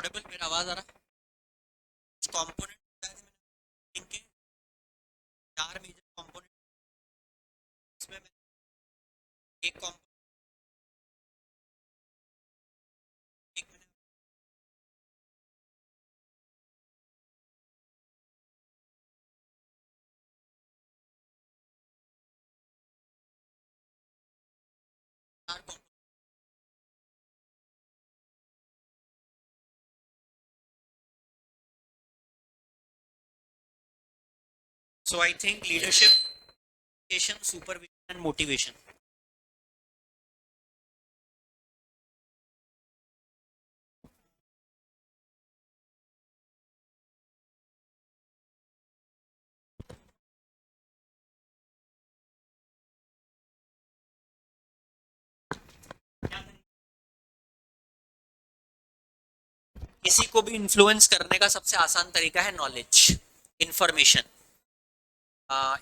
Audible? मेरा आवाज आ रहा है? कंपोनेंट बताए थे मैंने इनके, 4 मेजर कंपोनेंट। इसमें मैं एक कंपोनेंट, एक मैंने चार component. So I think leadership, supervision and motivation. किसी को भी इन्फ्लुएंस करने का सबसे आसान तरीका है नॉलेज, इंफॉर्मेशन,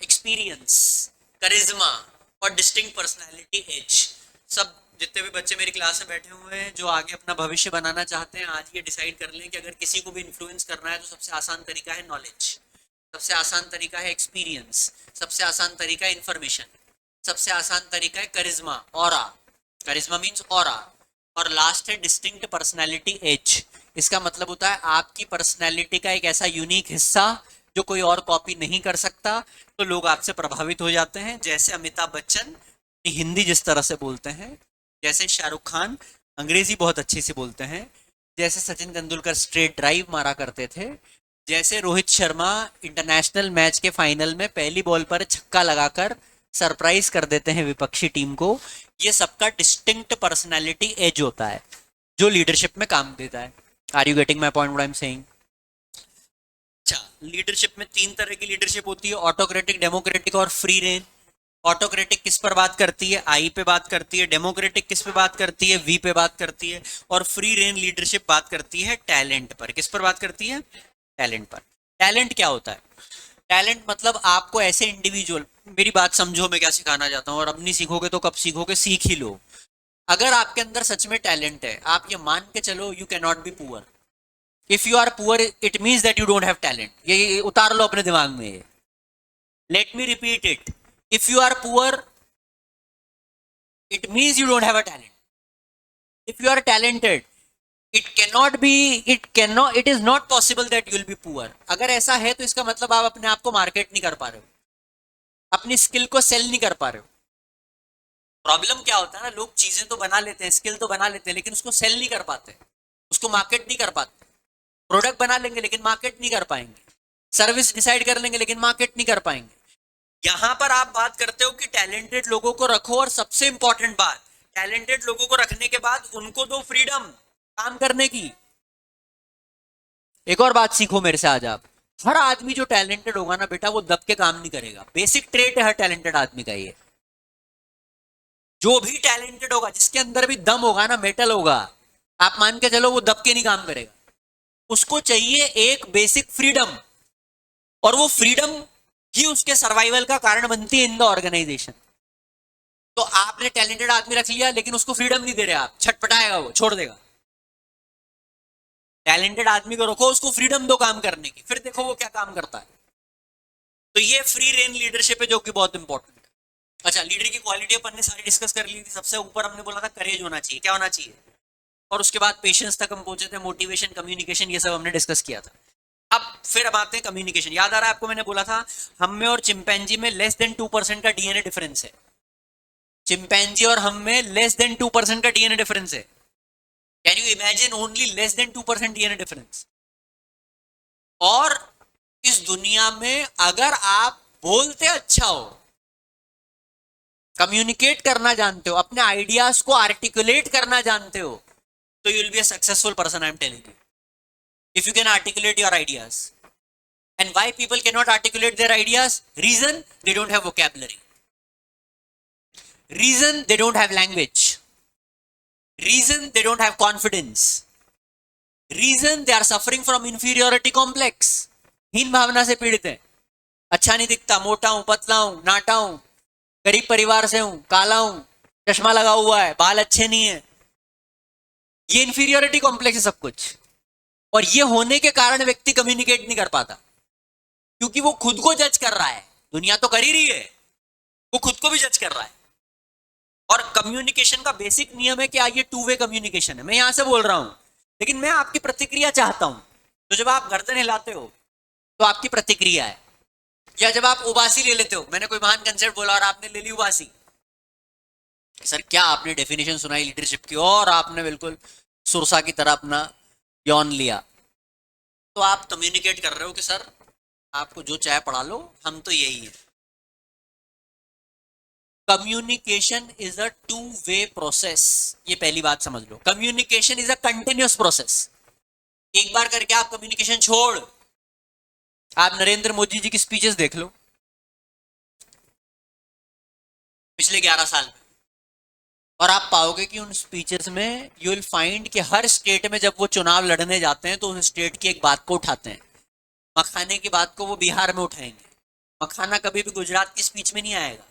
एक्सपीरियंस, करिश्मा और डिस्टिंक्ट पर्सनालिटी एज। सब जितने भी बच्चे मेरी क्लास में बैठे हुए हैं जो आगे अपना भविष्य बनाना चाहते हैं, आज ये डिसाइड कर लें कि अगर किसी को भी इन्फ्लुएंस करना है तो सबसे आसान तरीका है नॉलेज, सबसे आसान तरीका है एक्सपीरियंस, सबसे आसान तरीका है इंफॉर्मेशन, सबसे आसान तरीका है करिश्मा, ऑरा, करिश्मा मीन्स ऑरा, और लास्ट है डिस्टिंक्ट पर्सनैलिटी एज। इसका मतलब होता है आपकी पर्सनैलिटी का एक ऐसा यूनिक हिस्सा जो कोई और कॉपी नहीं कर सकता, तो लोग आपसे प्रभावित हो जाते हैं। जैसे अमिताभ बच्चन हिंदी जिस तरह से बोलते हैं, जैसे शाहरुख खान अंग्रेजी बहुत अच्छी से बोलते हैं, जैसे सचिन तेंदुलकर स्ट्रेट ड्राइव मारा करते थे, जैसे रोहित शर्मा इंटरनेशनल मैच के फाइनल में पहली बॉल पर छक्का लगाकर सरप्राइज कर देते हैं विपक्षी टीम को, ये सबका डिस्टिंक्ट पर्सनालिटी एज होता है जो लीडरशिप में काम देता है। Are you getting my point what I am saying? अच्छा, लीडरशिप में 3 तरह की लीडरशिप होती है, ऑटोक्रेटिक, डेमोक्रेटिक और फ्री रेन। ऑटोक्रेटिक किस पर बात करती है? आई पे बात करती है। डेमोक्रेटिक किस पे बात करती है? वी पे बात करती है। और फ्री रेन लीडरशिप बात करती है टैलेंट पर। किस पर बात करती है? टैलेंट पर। टैलेंट क्या होता है? टैलेंट मतलब आपको ऐसे इंडिविजुअल, मेरी बात समझो मैं क्या सिखाना चाहता हूँ, और अब नहीं सीखोगे तो कब सीखोगे? सीख ही लो। अगर आपके अंदर सच में टैलेंट है, आप ये मान के चलो you can not be poor. If you are poor it means that you don't have talent. ये उतार लो अपने दिमाग में। Let me repeat it, if you are poor it means you don't have a talent. If you are talented, it is not possible that you will be poor. अगर ऐसा है तो इसका मतलब आप अपने आप को मार्केट नहीं कर पा रहे हो, अपनी स्किल को सेल नहीं कर पा रहे हो। प्रॉब्लम क्या होता है ना, लोग चीजें तो बना लेते हैं, स्किल तो बना लेते हैं, लेकिन उसको सेल नहीं कर पाते, उसको मार्केट नहीं कर पाते। प्रोडक्ट बना लेंगे लेकिन मार्केट नहीं कर पाएंगे, सर्विस डिसाइड कर लेंगे लेकिन मार्केट नहीं कर पाएंगे। यहां पर आप बात करते हो कि टैलेंटेड लोगों को रखो, और सबसे इंपॉर्टेंट बात, टैलेंटेड लोगों को रखने के बाद उनको दो फ्रीडम काम करने की। एक और बात सीखो मेरे से आज आप, हर आदमी जो टैलेंटेड होगा ना बेटा, वो दब के काम नहीं करेगा। बेसिक ट्रेट है हर टैलेंटेड आदमी का ये। जो भी टैलेंटेड होगा, जिसके अंदर भी दम होगा ना, मेटल होगा, आप मान के चलो वो दब के नहीं काम करेगा। उसको चाहिए एक बेसिक फ्रीडम, और वो फ्रीडम ही उसके सर्वाइवल का कारण बनती है इन द ऑर्गेनाइजेशन। तो आपने टैलेंटेड आदमी रख लिया लेकिन उसको फ्रीडम नहीं दे रहे आप, छटपटाएगा, वो छोड़ देगा। टैलेंटेड आदमी को रखो, उसको फ्रीडम दो काम करने की, फिर देखो वो क्या काम करता है। तो ये फ्री रेन लीडरशिप है जो कि बहुत इंपॉर्टेंट है। अच्छा, लीडर की क्वालिटी अपन ने सारी डिस्कस कर ली थी। सबसे ऊपर हमने बोला था करेज होना चाहिए, क्या होना चाहिए, और उसके बाद पेशेंस तक हम पहुंचे थे, मोटिवेशन, कम्युनिकेशन, ये सब हमने डिस्कस किया था। अब फिर अब आते हैं कम्युनिकेशन। याद आ रहा है आपको, मैंने बोला था हम में और चिंपैंजी में लेस देन 2% का डीएनए डिफरेंस है। चिंपैंजी और हम में लेस देन 2% का डीएनए डिफरेंस है। Can you imagine, only less than 2% DNA difference. और इस दुनिया में अगर आप बोलते अच्छा हो, कम्युनिकेट करना जानते हो, अपने आइडियाज को आर्टिकुलेट करना जानते हो, तो you will be a successful person. I am telling you, if you can articulate your ideas. And why people cannot articulate their ideas? Reason, they don't have vocabulary. Reason, they don't have language. Reason, they don't have confidence. Reason, they are suffering from inferiority complex. हीन भावना से पीड़ित है। अच्छा नहीं दिखता, मोटा हूं, पतला हूं, नाटा हूं, गरीब परिवार से हूं, काला हूं, चश्मा लगा हुआ है, बाल अच्छे नहीं है। ये इंफीरियोरिटी कॉम्प्लेक्स है सब कुछ। और ये होने के कारण व्यक्ति कम्युनिकेट नहीं कर पाता, क्योंकि वो खुद को जज कर रहा है। दुनिया तो कर ही रही है, वो खुद को भी जज कर रहा है। और कम्युनिकेशन का बेसिक नियम है कि ये टू वे कम्युनिकेशन है। मैं यहां से बोल रहा हूं, लेकिन मैं आपकी प्रतिक्रिया चाहता हूं। तो जब आप गर्दन हिलाते हो तो आपकी प्रतिक्रिया है, या जब आप उबासी ले लेते हो, मैंने कोई महान कंसेप्ट बोला और आपने ले ली उबासी, सर क्या आपने डेफिनेशन सुनाई लीडरशिप की और आपने बिल्कुल सुरसा की तरह अपना यौन लिया, तो आप कम्युनिकेट कर रहे हो कि सर आपको जो चाहे पढ़ा लो, हम तो यही है। Communication is a two way process, ये पहली बात समझ लो। Communication is a continuous process. एक बार करके आप कम्युनिकेशन छोड़, आप नरेंद्र मोदी जी की स्पीचेस देख लो पिछले 11 साल में, और आप पाओगे कि उन स्पीचेस में यू विल फाइंड कि हर स्टेट में जब वो चुनाव लड़ने जाते हैं तो उस स्टेट की एक बात को उठाते हैं। मखाने की बात को वो बिहार में उठाएंगे। मखाना कभी भी गुजरात की स्पीच में नहीं आएगा,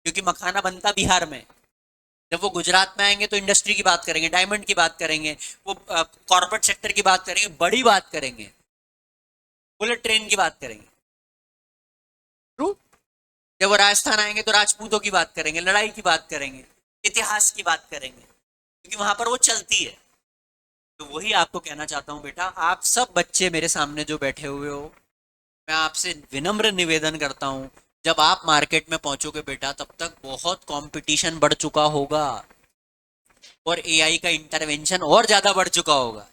क्योंकि मखाना बनता बिहार में। जब वो गुजरात में आएंगे तो इंडस्ट्री की बात करेंगे, डायमंड की बात करेंगे, वो कॉर्पोरेट सेक्टर की बात करेंगे, बड़ी बात करेंगे, बुलेट ट्रेन की बात करेंगे। ट्रू। जब वो राजस्थान आएंगे तो राजपूतों की बात करेंगे, लड़ाई की बात करेंगे, इतिहास की बात करेंगे, क्योंकि वहां पर वो चलती है। तो वही आपको कहना चाहता हूं बेटा, आप सब बच्चे मेरे सामने जो बैठे हुए हो, मैं आपसे विनम्र निवेदन करता हूं, जब आप मार्केट में पहुंचोगे बेटा, तब तक बहुत कंपटीशन बढ़ चुका होगा और एआई का इंटरवेंशन और ज्यादा बढ़ चुका होगा।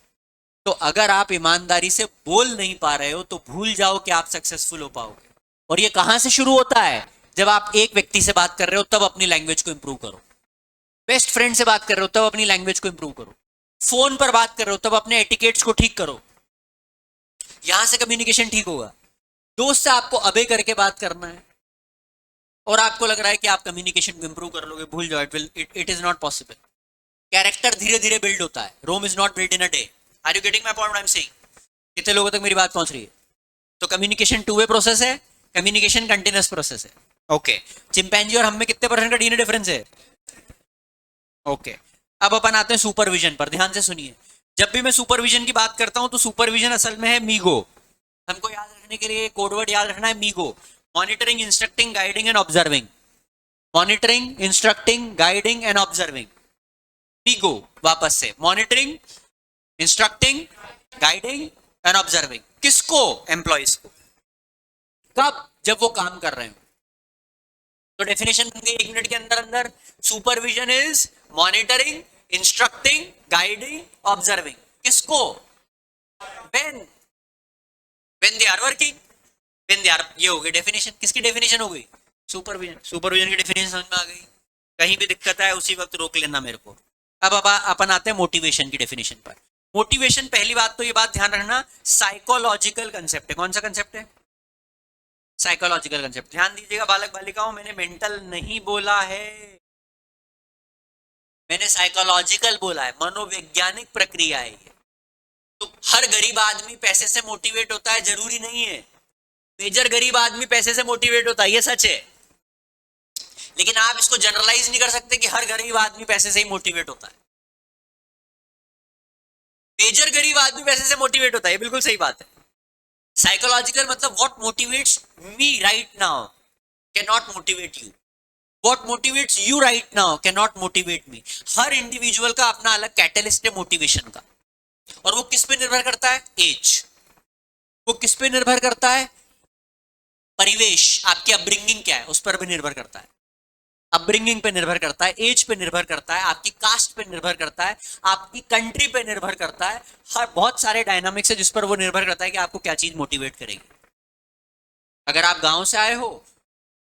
तो अगर आप ईमानदारी से बोल नहीं पा रहे हो तो भूल जाओ कि आप सक्सेसफुल हो पाओगे। और ये कहां से शुरू होता है? जब आप एक व्यक्ति से बात कर रहे हो तब अपनी लैंग्वेज को इंप्रूव करो। बेस्ट फ्रेंड से बात कर रहे हो तब अपनी लैंग्वेज को इंप्रूव करो। फोन पर बात कर रहे हो तब अपने एटिकेट्स को ठीक करो। यहां से कम्युनिकेशन ठीक होगा। दोस्त से आपको अबे करके बात करना है और आपको लग रहा है कि आप कम्युनिकेशन को इंप्रूव कर लोगे, भूल जाओ। It is not possible. Character धीरे धीरे बिल्ड होता है। Rome is not build in a day. Are you getting my point? I am saying कितने लोगों तक मेरी बात पहुंच रही है? तो कम्युनिकेशन टू वे प्रोसेस है, कम्युनिकेशन कंटिन्यूअस प्रोसेस है। ओके। चिंपैंजी और हम में कितने परसेंट का डीएनए डिफरेंस है? ओके। अब अपन आते हैं सुपरविजन पर। ध्यान से सुनिए, जब भी मैं सुपरविजन की बात करता हूं तो सुपरविजन असल में है मीगो। हमको याद रखने के लिए कोडवर्ड याद रखना है, MeeGo. Monitoring, instructing, guiding and observing. Monitoring, instructing, guiding and observing. MeeGo. वापस से, monitoring, instructing, guiding and observing. किसको? एम्प्लॉइज को। कब? जब वो काम कर रहे हो। तो डेफिनेशन बन गई 1 मिनट के अंदर अंदर। Supervision is monitoring, instructing, guiding, observing. किसको? When when they are working, when they are. ये हो गई डेफिनेशन। किसकी डेफिनेशन हो गई? सुपरविजन। सुपरविजन की डेफिनेशन समझ में आ गई? कहीं भी दिक्कत है उसी वक्त रोक लेना मेरे को। अब अपन आते हैं मोटिवेशन की डेफिनेशन पर। मोटिवेशन, पहली बात तो ये बात ध्यान रखना, साइकोलॉजिकल कंसेप्ट है। कौन सा कंसेप्ट है? Psychological concept. ध्यान दीजिएगा बालक बालिकाओं, मैंने मेंटल नहीं बोला है, मैंने साइकोलॉजिकल बोला है। मनोवैज्ञानिक प्रक्रिया है ये। तो हर गरीब आदमी पैसे से मोटिवेट होता है जरूरी नहीं है। मेजर गरीब आदमी पैसे से मोटिवेट होता है, ये सच है। लेकिन आप इसको जनरलाइज नहीं कर सकते कि हर गरीब आदमी पैसे से ही मोटिवेट होता है। मेजर गरीब आदमी पैसे से मोटिवेट होता है, बिल्कुल सही बात है। साइकोलॉजिकल मतलब what motivates me right now can not motivate you. What motivates you right now can not motivate me. Her individual का अपना अलग कैटलिस्ट है मोटिवेशन का। और वो किस पे निर्भर करता है? एज। वो किस पे निर्भर करता है? परिवेश। आपकी अपब्रिंगिंग क्या है उस पर भी निर्भर करता है। अपब्रिंगिंग पे निर्भर करता है, एज पे निर्भर करता है, आपकी कास्ट पे निर्भर करता है, आपकी कंट्री पे निर्भर करता है। हर बहुत सारे डायनामिक्स है जिस पर वो निर्भर करता है कि आपको क्या चीज मोटिवेट करेगी। अगर आप गांव से आए हो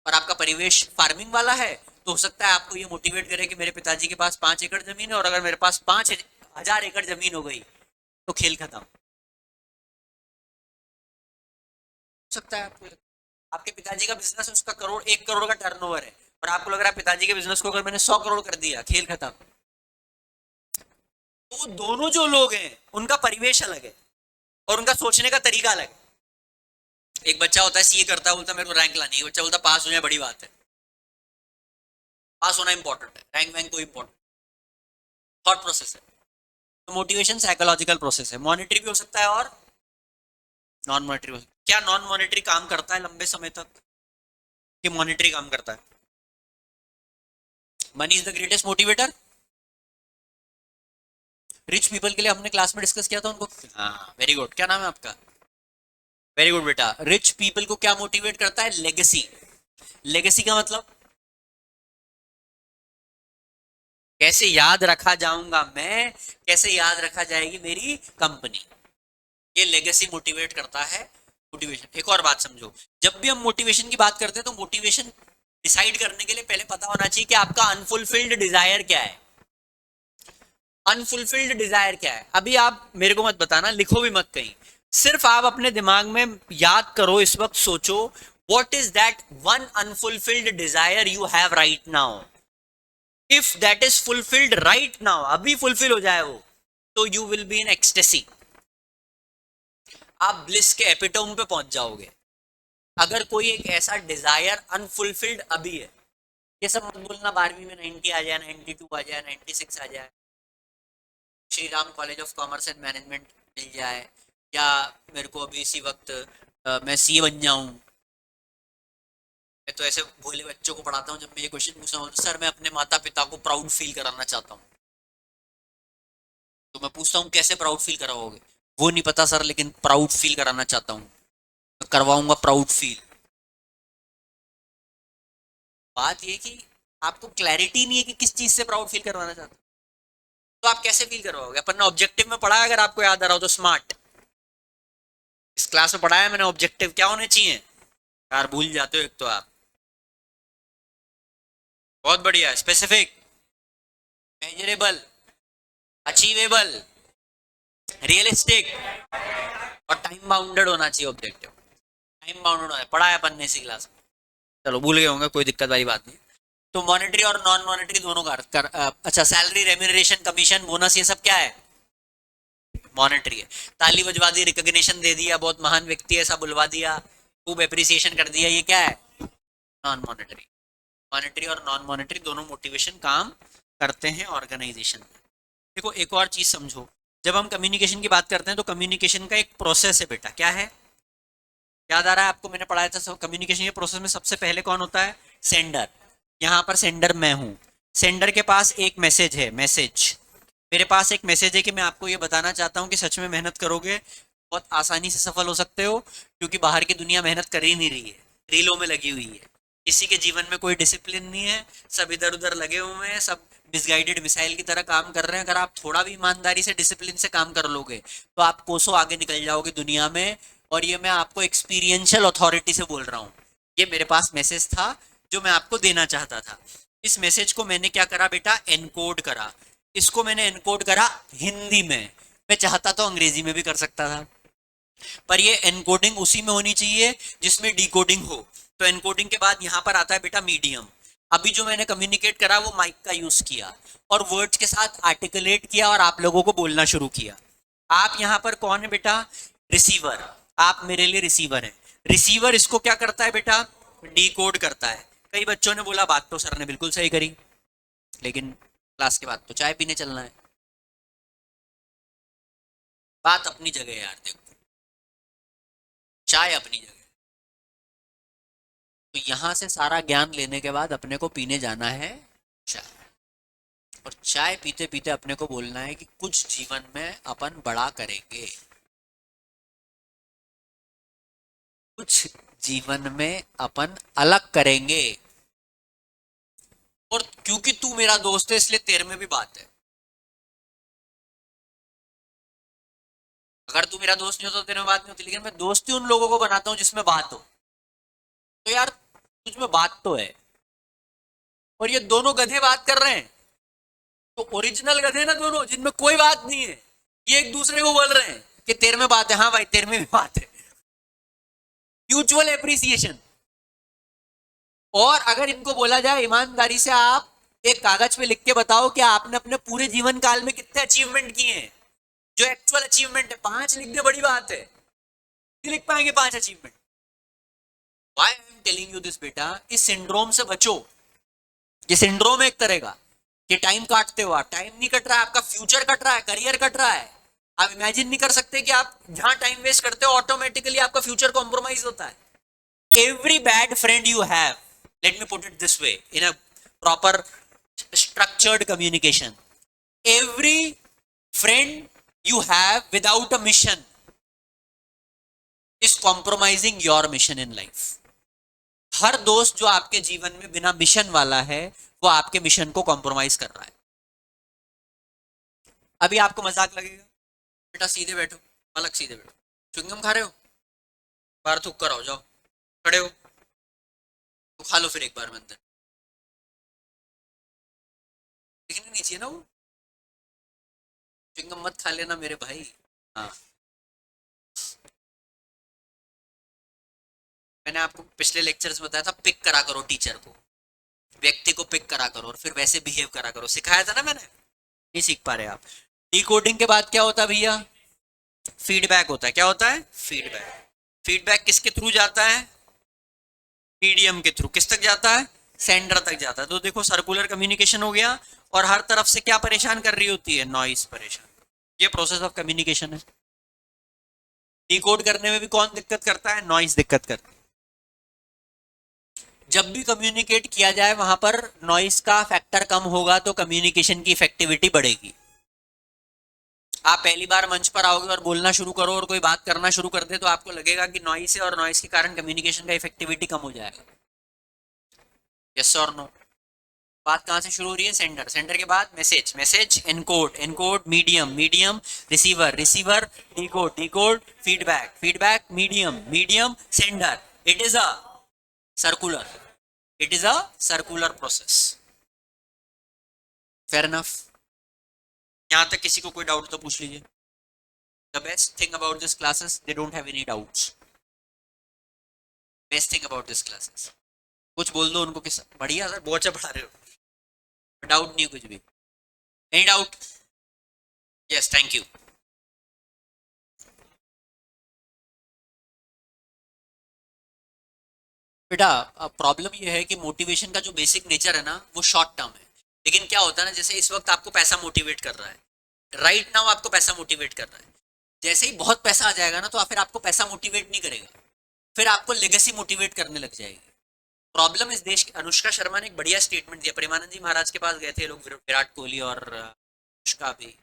और आपका परिवेश फार्मिंग वाला है तो हो सकता है आपको ये मोटिवेट करे कि मेरे पिताजी के पास 5 एकड़ जमीन है और अगर मेरे पास 5,000 एकड़ जमीन हो गई तो खेल खत्म। हो सकता है आपके पिताजी का बिजनेस, उसका 1 करोड़ का टर्नओवर है और आपको लग रहा है पिताजी के बिजनेस को अगर मैंने 100 करोड़ कर दिया, खेल खत्म। तो दोनों जो लोग हैं उनका परिवेश अलग है और उनका सोचने का तरीका अलग है। एक बच्चा होता है सीए करता है, बोलता है मेरे को रैंक लानी है। बच्चा बोलता है पास हो जाए बड़ी बात है। पास होना इंपॉर्टेंट है, रैंक वैंक कोई इंपॉर्टेंट। थॉट प्रोसेस है। तो मोटिवेशन साइकोलॉजिकल प्रोसेस है, मॉनेटरी भी हो सकता है और नॉन मॉनेटरी हो सकता है। क्या नॉन मॉनेटरी काम करता है लंबे समय तक कि मॉनेटरी काम करता है? Money is the greatest motivator. Rich people के लिए हमने क्लास में डिस्कस किया था उनको। हाँ वेरी गुड, क्या नाम है आपका? वेरी गुड बेटा। रिच पीपल को क्या मोटिवेट करता है? लेगेसी। लेगेसी का मतलब कैसे याद रखा जाऊंगा मैं, कैसे याद रखा जाएगी मेरी कंपनी, ये लेगेसी मोटिवेट करता है। मोटिवेशन, एक और बात समझो, जब भी हम मोटिवेशन की बात करते हैं तो मोटिवेशन डिसाइड करने के लिए पहले पता होना चाहिए कि आपका अनफुलफिल्ड डिजायर क्या है। अनफुलफिल्ड डिजायर क्या है? अभी आप मेरे को मत बताना, लिखो भी मत कहीं, सिर्फ आप अपने दिमाग में याद करो, इस वक्त सोचो, what is that one unfulfilled Dzire you have right now. If that is fulfilled right now, अभी फुलफिल हो जाए वो, तो you will be in ecstasy, आप ब्लिस के एपिटोम पे पहुंच जाओगे। अगर कोई एक ऐसा डिजायर अनफुलफिल्ड अभी है, ये सब मत बोलना 12वीं में 90 आ जाए, 92 आ जाए, 96 आ जाए, Shri Ram college of commerce and management मिल जाए, या मेरे को अभी इसी वक्त मैं सीए बन जाऊं। मैं तो ऐसे भोले बच्चों को पढ़ाता हूँ, जब मैं ये क्वेश्चन पूछता हूँ, सर मैं अपने माता पिता को प्राउड फील कराना चाहता हूँ, तो मैं पूछता हूँ कैसे प्राउड फील कराओगे? वो नहीं पता सर, लेकिन प्राउड फील कराना चाहता हूँ, करवाऊंगा प्राउड फील। बात ये कि आपको क्लैरिटी नहीं है कि किस चीज से प्राउड फील करवाना चाहते हो, तो आप कैसे फील करवाओगे? अपन ने ऑब्जेक्टिव में पढ़ा है, अगर आपको याद आ रहा हो तो, स्मार्ट, इस क्लास में पढ़ाया मैंने, ऑब्जेक्टिव क्या होने चाहिए? यार भूल जाते हो एक तो आप। बहुत बढ़िया। स्पेसिफिक, मेजरेबल, अचीवेबल, रियलिस्टिक और टाइम बाउंडेड होना चाहिए ऑब्जेक्टिव। टाइम बाउंडेड होना है, पढ़ा है अपन ने इसी क्लास में। चलो भूल गए होंगे, कोई दिक्कत वाली बात नहीं। तो मॉनेटरी और नॉन मॉनेटरी दोनों अच्छा, सैलरी, रेम्यूनरेशन, कमीशन, बोनस, ये सब क्या है? मॉनेटरी है। ताली बजवा दी, रिकॉग्निशन दे दिया, बहुत महान व्यक्ति है ऐसा बुलवा दिया, खूब एप्रिसिएशन कर दिया, ये क्या है? Non monetary. मॉनेटरी और नॉन मॉनेटरी दोनों मोटिवेशन काम करते हैं ऑर्गेनाइजेशन में। देखो एक और चीज समझो, जब हम कम्युनिकेशन की बात करते हैं तो कम्युनिकेशन का एक प्रोसेस है बेटा, क्या है? याद आ रहा है आपको? मैंने पढ़ाया था कम्युनिकेशन के प्रोसेस में सबसे पहले कौन होता है? सेंडर। यहाँ पर सेंडर मैं हूँ, सेंडर के पास एक मैसेज है, मैसेज, मेरे पास एक मैसेज है कि मैं आपको ये बताना चाहता हूँ कि सच में मेहनत करोगे बहुत आसानी से सफल हो सकते हो, क्योंकि बाहर की दुनिया मेहनत कर ही नहीं रही है, रीलों में लगी हुई है, किसी के जीवन में कोई डिसिप्लिन नहीं है, सब इधर उधर लगे हुए हैं, सब मिसगाइडेड मिसाइल की तरह काम कर रहे हैं। अगर आप थोड़ा भी ईमानदारी से, डिसिप्लिन से काम कर लोगे तो आप कोसों आगे निकल जाओगे दुनिया में। और ये मैं आपको एक्सपीरियंशियल अथॉरिटी से बोल रहा हूँ, ये मेरे पास मैसेज था जो मैं आपको देना चाहता था। इस मैसेज को मैंने क्या करा बेटा? एनकोड करा। इसको मैंने एनकोड करा हिंदी में, मैं चाहता तो अंग्रेजी में भी कर सकता था, पर ये एनकोडिंग उसी में होनी चाहिए जिसमें डिकोडिंग हो। तो एनकोडिंग के बाद यहाँ पर आता है बेटा मीडियम। अभी जो मैंने कम्युनिकेट करा वो माइक का यूज किया और वर्ड्स के साथ आर्टिकुलेट किया और आप लोगों को बोलना शुरू किया। आप यहाँ पर कौन है बेटा? रिसीवर। आप मेरे लिए रिसीवर है। रिसीवर इसको क्या करता है बेटा? डिकोड करता है। कई बच्चों ने बोला बात तो सर ने बिल्कुल सही करी, लेकिन क्लास के बाद तो चाय पीने चलना है। बात अपनी जगह है यार, देखो, चाय अपनी जगह। तो यहां से सारा ज्ञान लेने के बाद अपने को पीने जाना है चाय, और चाय पीते पीते अपने को बोलना है कि कुछ जीवन में अपन बड़ा करेंगे, कुछ जीवन में अपन अलग करेंगे। और क्योंकि तू मेरा दोस्त है इसलिए तेरे में भी बात है। अगर तू मेरा दोस्त नहीं होता तो तेरे में बात नहीं होती, लेकिन मैं दोस्ती उन लोगों को बनाता हूं जिसमें बात हो। तो यार तुझमें बात तो है, और ये दोनों गधे बात कर रहे हैं, तो ओरिजिनल गधे ना दोनों, जिनमें कोई बात नहीं है, ये एक दूसरे को बोल रहे हैं कि तेरे में बात है, हाँ भाई तेरे में भी बात है। Mutual appreciation. और अगर इनको बोला जाए ईमानदारी से, आप एक कागज पे लिख के बताओ कि आपने अपने पूरे जीवन काल में कितने अचीवमेंट किए हैं, जो एक्चुअल अचीवमेंट है, 5 लिख दे, बड़ी बात है, नहीं लिख पाएंगे 5 achievement. Why I am telling you this बेटा, इस सिंड्रोम से बचो। ये सिंड्रोम है एक तरह का, कि टाइम काटते हो आप, टाइम नहीं कट रहा है, आपका फ्यूचर कट रहा है, करियर कट रहा है। आप इमेजिन नहीं कर सकते कि आप जहां टाइम वेस्ट करते हो ऑटोमेटिकली आपका फ्यूचर कॉम्प्रोमाइज होता है। Every bad friend you have, let me put it this way in a proper structured communication, every friend you have without a mission is compromising your mission in life. हर दोस्त जो आपके जीवन में बिना mission वाला है वो आपके मिशन को कॉम्प्रोमाइज कर रहा है। अभी आपको मजाक लगेगा, बेटा सीधे बैठो, पलक सीधे बैठो, च्युइंगम खा रहे हो, बाहर थूक कर आओ, जाओ खड़े हो तो खा लो फिर एक बार में अंदर, दिखने नहीं चाहिए ना वो, च्युइंगम मत खा लेना मेरे भाई। हाँ, मैंने आपको पिछले लेक्चर्स में बताया था पिक करा करो टीचर को, व्यक्ति को पिक करा करो और फिर वैसे बिहेव करा करो, सिखाया था ना मैंने, नहीं सीख पा रहे आप। डिकोडिंग के बाद क्या होता है भैया, फीडबैक होता है। क्या होता है, फीडबैक। फीडबैक किसके थ्रू जाता है, मीडियम के थ्रू। किस तक जाता है, सेंडर तक जाता है। तो देखो सर्कुलर कम्युनिकेशन हो गया, और हर तरफ से क्या परेशान कर रही होती है, नॉइस परेशान। ये प्रोसेस ऑफ कम्युनिकेशन है। डिकोड करने में भी कौन दिक्कत करता है, नॉइस दिक्कत करता है। जब भी कम्युनिकेट किया जाए वहां पर नॉइस का फैक्टर कम होगा तो कम्युनिकेशन की इफेक्टिविटी बढ़ेगी। आप पहली बार मंच पर आओगे और बोलना शुरू करो और कोई बात करना शुरू कर दे तो आपको लगेगा कि नॉइस है और नॉइस के कारण कम्युनिकेशन का इफेक्टिविटी कम हो जाएगा। यस और नो। बात कहां से शुरू हो रही है, सेंडर, सेंडर के बाद message, message encode, encode medium, medium receiver, receiver decode, decode feedback, feedback medium, medium sender. It is a circular, it is a circular process. Fair enough. यहां तक किसी को कोई डाउट तो पूछ लीजिए। The best thing about this classes, they don't have any doubts. Best thing about this classes, कुछ बोल दो उनको किस बढ़िया सर बहुत अच्छा पढ़ा रहे हो, डाउट नहीं कुछ भी, any doubt? Yes, thank you. बेटा प्रॉब्लम ये है कि मोटिवेशन का जो बेसिक नेचर है ना वो शॉर्ट टर्म है। लेकिन क्या होता है ना, जैसे इस वक्त आपको पैसा मोटिवेट कर रहा है, राइट नाउ आपको पैसा मोटिवेट कर रहा है, जैसे ही बहुत पैसा आ जाएगा ना तो फिर आपको पैसा मोटिवेट नहीं करेगा, फिर आपको लेगेसी मोटिवेट करने लग जाएगी। प्रॉब्लम इस देश की, अनुष्का शर्मा ने एक बढ़िया स्टेटमेंट दिया, प्रेमानंद जी महाराज के पास गए थे लोग, विराट कोहली और अनुष्का भी,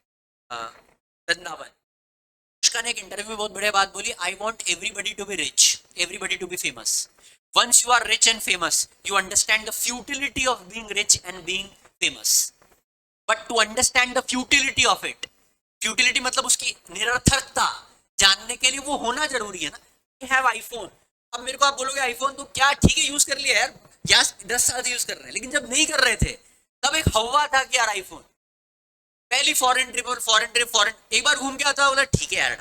वृंदावन। अनुष्का ने एक इंटरव्यू में बहुत बढ़िया बात बोली, I want everybody to be rich, everybody to be famous. Once you are rich and famous, you understand the futility of being rich and being famous. But to understand the futility of it, futility मतलब उसकी निरर्थकता जानने के लिए वो होना जरूरी है ना। You have iPhone, अब मेरे को आप बोलोगे आईफोन तो क्या ठीक है यूज कर लिया यार, या 10 साल से यूज कर रहे हैं, लेकिन जब नहीं कर रहे थे तब एक हवा था कि यार आईफोन। पहली फॉरेन ट्रिप, और फॉरेन ट्रिप, फॉरेन एक बार घूम के आता, बोला ठीक है यार,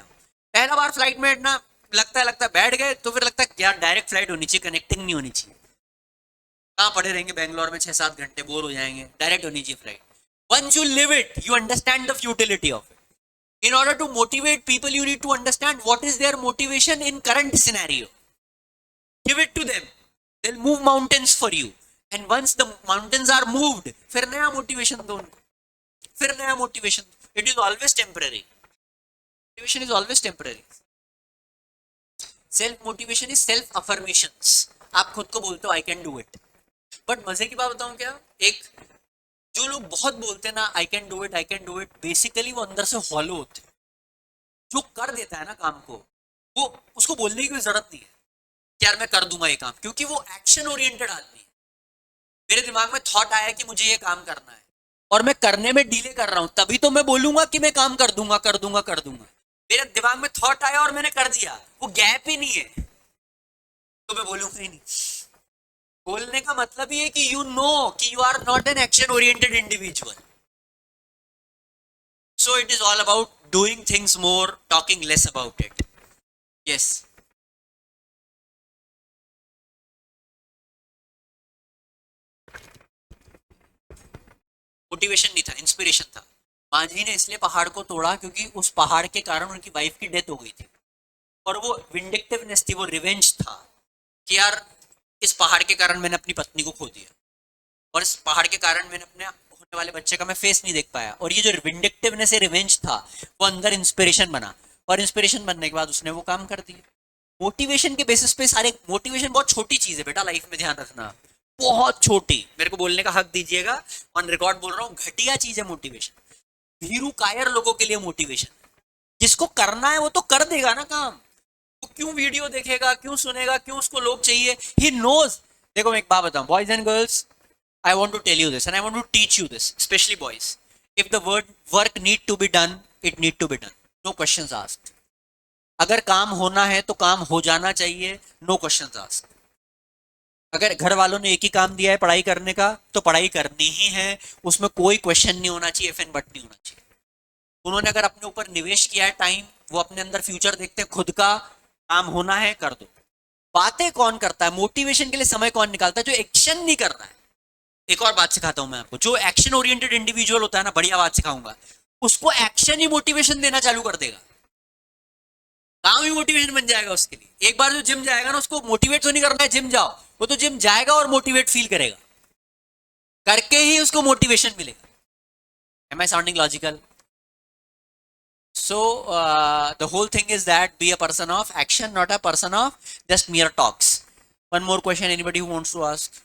पहला बार फ्लाइट में ना लगता है बैठ गए तो फिर लगता है यार डायरेक्ट फ्लाइट होनी चाहिए, कनेक्टिंग नहीं होनी चाहिए, कहाँ पड़े रहेंगे बैंगलोर में 6-7 घंटे, बोर हो जाएंगे, डायरेक्ट होनी चाहिए flight. Once you live it you understand the futility of it. In order to motivate people you need to understand what is their motivation in current scenario, give it to them, they will move mountains for you, and once the mountains are moved फिर नया motivation दो उनको, फिर नया motivation. It is always temporary, motivation is always temporary. Self motivation is self affirmations, आप खुद को बोलते हो I can do it. But मजे की बात बताऊं क्या, एक जो लोग बहुत बोलते हैं ना I can do it, I can do it, basically वो अंदर से हॉलो होते हैं। जो कर देता है ना काम को, वो उसको बोलने की कोई जरूरत नहीं है कि यार मैं कर दूंगा ये काम, क्योंकि वो एक्शन ओरिएंटेड आदमी है। मेरे दिमाग में थॉट आया कि मुझे ये काम करना है और मैं करने में डिले कर रहा हूं, तभी तो मैं बोलूंगा कि मैं काम कर दूंगा कर दूंगा कर दूंगा। मेरे दिमाग में थॉट आया और मैंने कर दिया, वो गैप ही नहीं है, तो मैं बोलूंगा ही नहीं। बोलने का मतलब ये है कि यू नो कि you are not an action oriented individual, so it is all about doing things more, talking less about it. Yes, motivation नहीं था, इंस्पिरेशन था। मांझी ने इसलिए पहाड़ को तोड़ा क्योंकि उस पहाड़ के कारण उनकी वाइफ की डेथ हो गई थी, और वो विंडिक्टिवनेस थी, वो रिवेंज था कि यार इस पहाड़ के कारण मैंने अपनी पत्नी को खो दिया, और इस पहाड़ के कारण मैंने अपने वाले बच्चे का मैं फेस नहीं देख पाया, और ये जो विंडिक्टिवनेस है, रिवेंज था, वो अंदर इंस्पिरेशन बना, और इंस्पिरेशन बनने के बाद उसने वो काम कर दिया। मोटिवेशन के बेसिस पे सारे, मोटिवेशन बहुत छोटी चीज है बेटा लाइफ में, ध्यान रखना, बहुत छोटी, मेरे को बोलने का हक दीजिएगा, ऑन रिकॉर्ड बोल रहा हूँ, घटिया चीज है मोटिवेशन। भीरू कायर लोगों के लिए मोटिवेशन, जिसको करना है वो तो कर देगा ना काम, वो क्यों वीडियो देखेगा, क्यों सुनेगा, क्यों उसको लोग चाहिए, ही नोज। देखो मैं एक बात बताऊं, boys and girls, I want to tell you this and I want to teach you this, especially boys. If the word work need to be done, it need to be done. No questions asked. अगर काम होना है तो काम हो जाना चाहिए, no questions asked. अगर घर वालों ने एक ही काम दिया है पढ़ाई करने का, तो पढ़ाई करनी ही है, उसमें कोई क्वेश्चन नहीं होना चाहिए, एफ एन बट नहीं होना चाहिए। उन्होंने अगर अपने ऊपर निवेश किया है टाइम, वो अपने अंदर फ्यूचर देखते हैं, खुद का काम होना है कर दो। बातें कौन करता है, मोटिवेशन के लिए समय कौन निकालता है, जो एक्शन नहीं कर रहा है। एक और बात सिखाता हूं मैं आपको, जो एक्शन ओरिएंटेड इंडिविजुअल होता है ना, बढ़िया बात सिखाऊंगा, उसको एक्शन ही मोटिवेशन देना चालू कर देगा, काम ही मोटिवेशन बन जाएगा उसके लिए। एक बार जो जिम जाएगा ना, उसको मोटिवेट तो नहीं करना है जिम जाओ, वो तो जिम जाएगा और मोटिवेट फील करेगा, करके ही उसको मोटिवेशन मिलेगा। Am I sounding logical? So the whole thing is that be a person of action, not a person of just mere talks. One more question, anybody who wants to ask?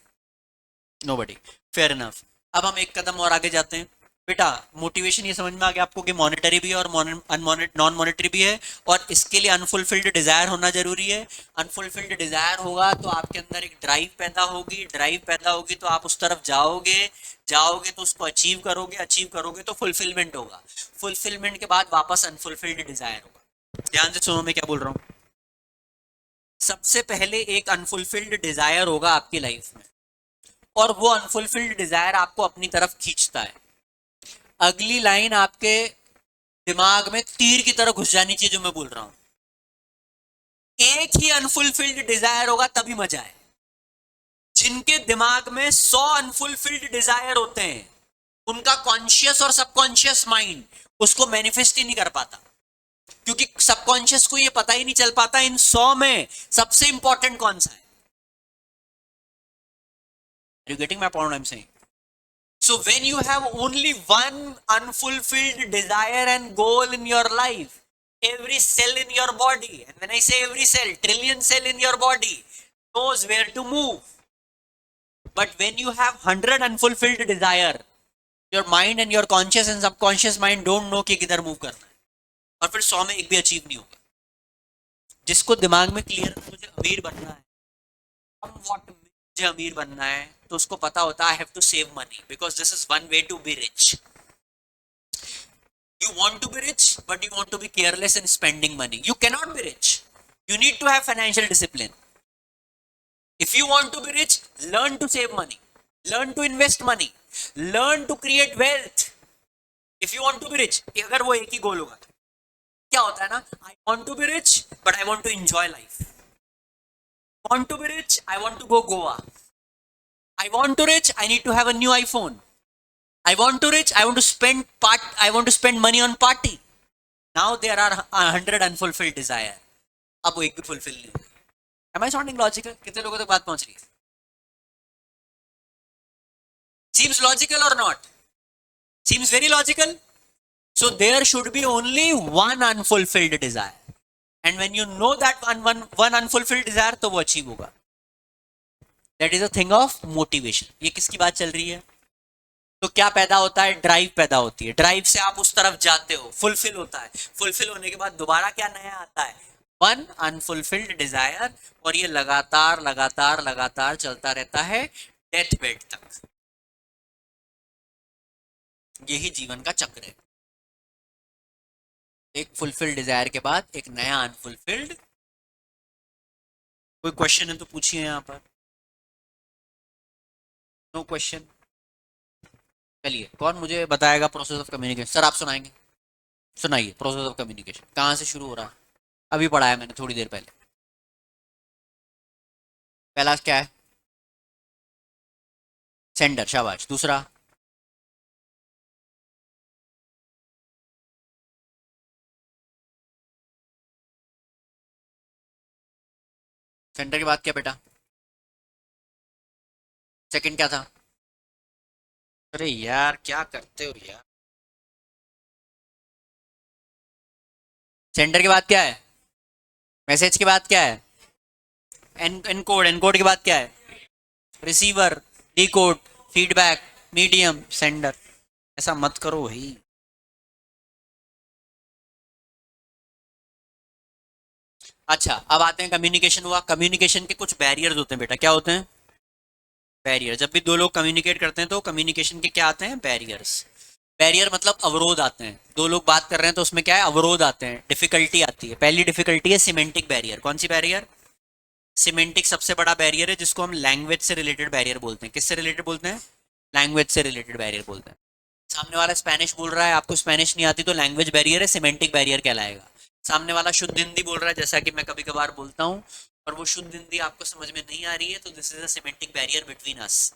Nobody. Fair enough. अब हम एक कदम और आगे जाते हैं। बेटा motivation ये समझ में आ गया आपको कि मॉनेटरी भी है और नॉन मॉनेटरी भी है, और इसके लिए अनफुलफिल्ड डिजायर होना जरूरी है। अनफुलफिल्ड डिजायर होगा तो आपके अंदर एक ड्राइव पैदा होगी, ड्राइव पैदा होगी तो आप उस तरफ जाओगे, जाओगे तो उसको अचीव करोगे, अचीव करोगे तो फुलफिलमेंट होगा, फुलफिलमेंट के बाद वापस अनफुलफिल्ड डिजायर होगा। ध्यान से सुनो मैं क्या बोल रहा हूँ। सबसे पहले एक अनफुलफिल्ड डिजायर होगा आपकी लाइफ में, और वो अनफुलफिल्ड डिजायर आपको अपनी तरफ खींचता है। अगली लाइन आपके दिमाग में तीर की तरह घुस जानी चाहिए जो मैं बोल रहा हूं। एक ही अनफुलफिल्ड डिजायर होगा तभी मजा है। जिनके दिमाग में 100 अनफुलफिल्ड डिजायर होते हैं, उनका कॉन्शियस और सबकॉन्शियस माइंड उसको मैनिफेस्ट ही नहीं कर पाता, क्योंकि सबकॉन्शियस को ये पता ही नहीं चल पाता इन 100 में सबसे इंपॉर्टेंट कौन सा है। Are you getting my point I'm saying? So when you have only one unfulfilled desire and goal in your life, every cell in your body, and when I say every cell, trillion cell in your body knows where to move. But when you have 100 unfulfilled desire, your mind and your conscious and subconscious mind don't know कि किधर move करना है, और फिर 100 में एक भी achieve नहीं होगा। जिसको दिमाग में क्लियर है मुझे अमीर बनना है, मुझे अमीर बनना है, तो उसको पता होता है I have to save money, because this is one way to be rich. You want to be rich, but you want to be careless in spending money. You cannot be rich. You need to have financial discipline. If you want to be rich, learn to save money, learn to invest money, learn to create wealth. If you want to be rich, अगर वो एक ही गोल होगा, क्या होता है ना, I want to be rich, but I want to enjoy life. Want to be rich, I want to go Goa. I want to rich, I need to have a new iPhone. I want to rich, I want to spend money on party. Now there are 100 unfulfilled desire. अब वो एक भी fulfil नहीं हुआ। Am I sounding logical? कितने लोगों तक बात पहुंच रही है? Seems logical or not? Seems very logical. So there should be only one unfulfilled desire. And when you know that one unfulfilled desire, तो वो अचीव होगा। That is a thing of motivation. ये किसकी बात चल रही है? तो क्या पैदा होता है? ड्राइव पैदा होती है, ड्राइव से आप उस तरफ जाते हो, फुलफिल होता है, फुलफिल होने के बाद दोबारा क्या नया आता है? वन अनफुलफिल्ड डिजायर, और ये लगातार लगातार लगातार चलता रहता है डेथ बेड तक। यही जीवन का चक्र है। एक फुलफिल्ड डिजायर के बाद एक नया अनफुलफिल्ड। कोई क्वेश्चन है तो पूछिए यहां पर। No question? चलिए, कौन मुझे बताएगा प्रोसेस ऑफ कम्युनिकेशन? सर आप सुनाएंगे? सुनाइए प्रोसेस ऑफ कम्युनिकेशन कहाँ से शुरू हो रहा है? अभी पढ़ाया मैंने थोड़ी देर पहले। पहला क्या है? सेंडर, शाबाश। दूसरा? सेंटर के बाद क्या बेटा? सेकंड क्या था? अरे यार क्या करते हो यार। सेंटर के बाद क्या है? मैसेज के बाद क्या है? एनकोड। एनकोड के बाद क्या है? Receiver. Decode. Feedback. Medium. Sender. ऐसा मत करो भाई। अच्छा अब आते हैं कम्युनिकेशन हुआ। कम्युनिकेशन के कुछ बैरियर्स होते हैं बेटा, क्या होते हैं? बैरियर। जब भी दो लोग कम्युनिकेट करते हैं तो कम्युनिकेशन के क्या आते हैं? बैरियर्स। बैरियर मतलब अवरोध आते हैं। दो लोग बात कर रहे हैं तो उसमें क्या है? अवरोध आते हैं, डिफिकल्टी आती है। पहली डिफिकल्टी है सिमेंटिक बैरियर। कौन सी बैरियर? सिमेंटिक सबसे बड़ा बैरियर है, जिसको हम लैंग्वेज से रिलेटेड बैरियर बोलते हैं। किससे रिलेटेड बोलते हैं? लैंग्वेज से रिलेटेड बैरियर बोलते हैं। सामने वाला स्पेनिश बोल रहा है, आपको स्पेनिश नहीं आती, तो लैंग्वेज बैरियर है, सिमेंटिक बैरियर कहलाएगा। सामने वाला शुद्ध हिंदी बोल रहा है, जैसा कि मैं कभी कभार बोलता हूँ, और वो शुद्ध हिंदी आपको समझ में नहीं आ रही है, तो this is a semantic barrier between us.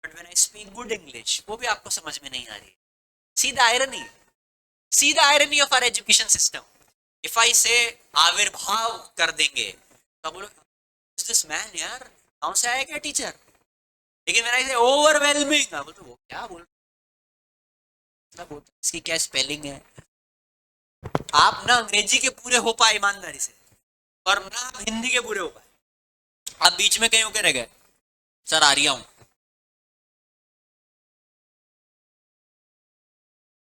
But when I speak good English, वो भी आपको समझ में नहीं आ रही है। See the irony. See the irony of our education system. If I say आविर्भाव कर देंगे, तो बोलो दिस मैन यार गाँव से आया क्या टीचर? लेकिन मैंने इसे ओवरवेलमिंग बोलते, वो क्या बोल रहा है, इसकी क्या स्पेलिंग है? आप ना अंग्रेजी के पूरे हो पाए ईमानदारी से, और ना आप हिंदी के पूरे हो पाए। आप बीच में कहीं होके रह गए। सर आ रही हूँ।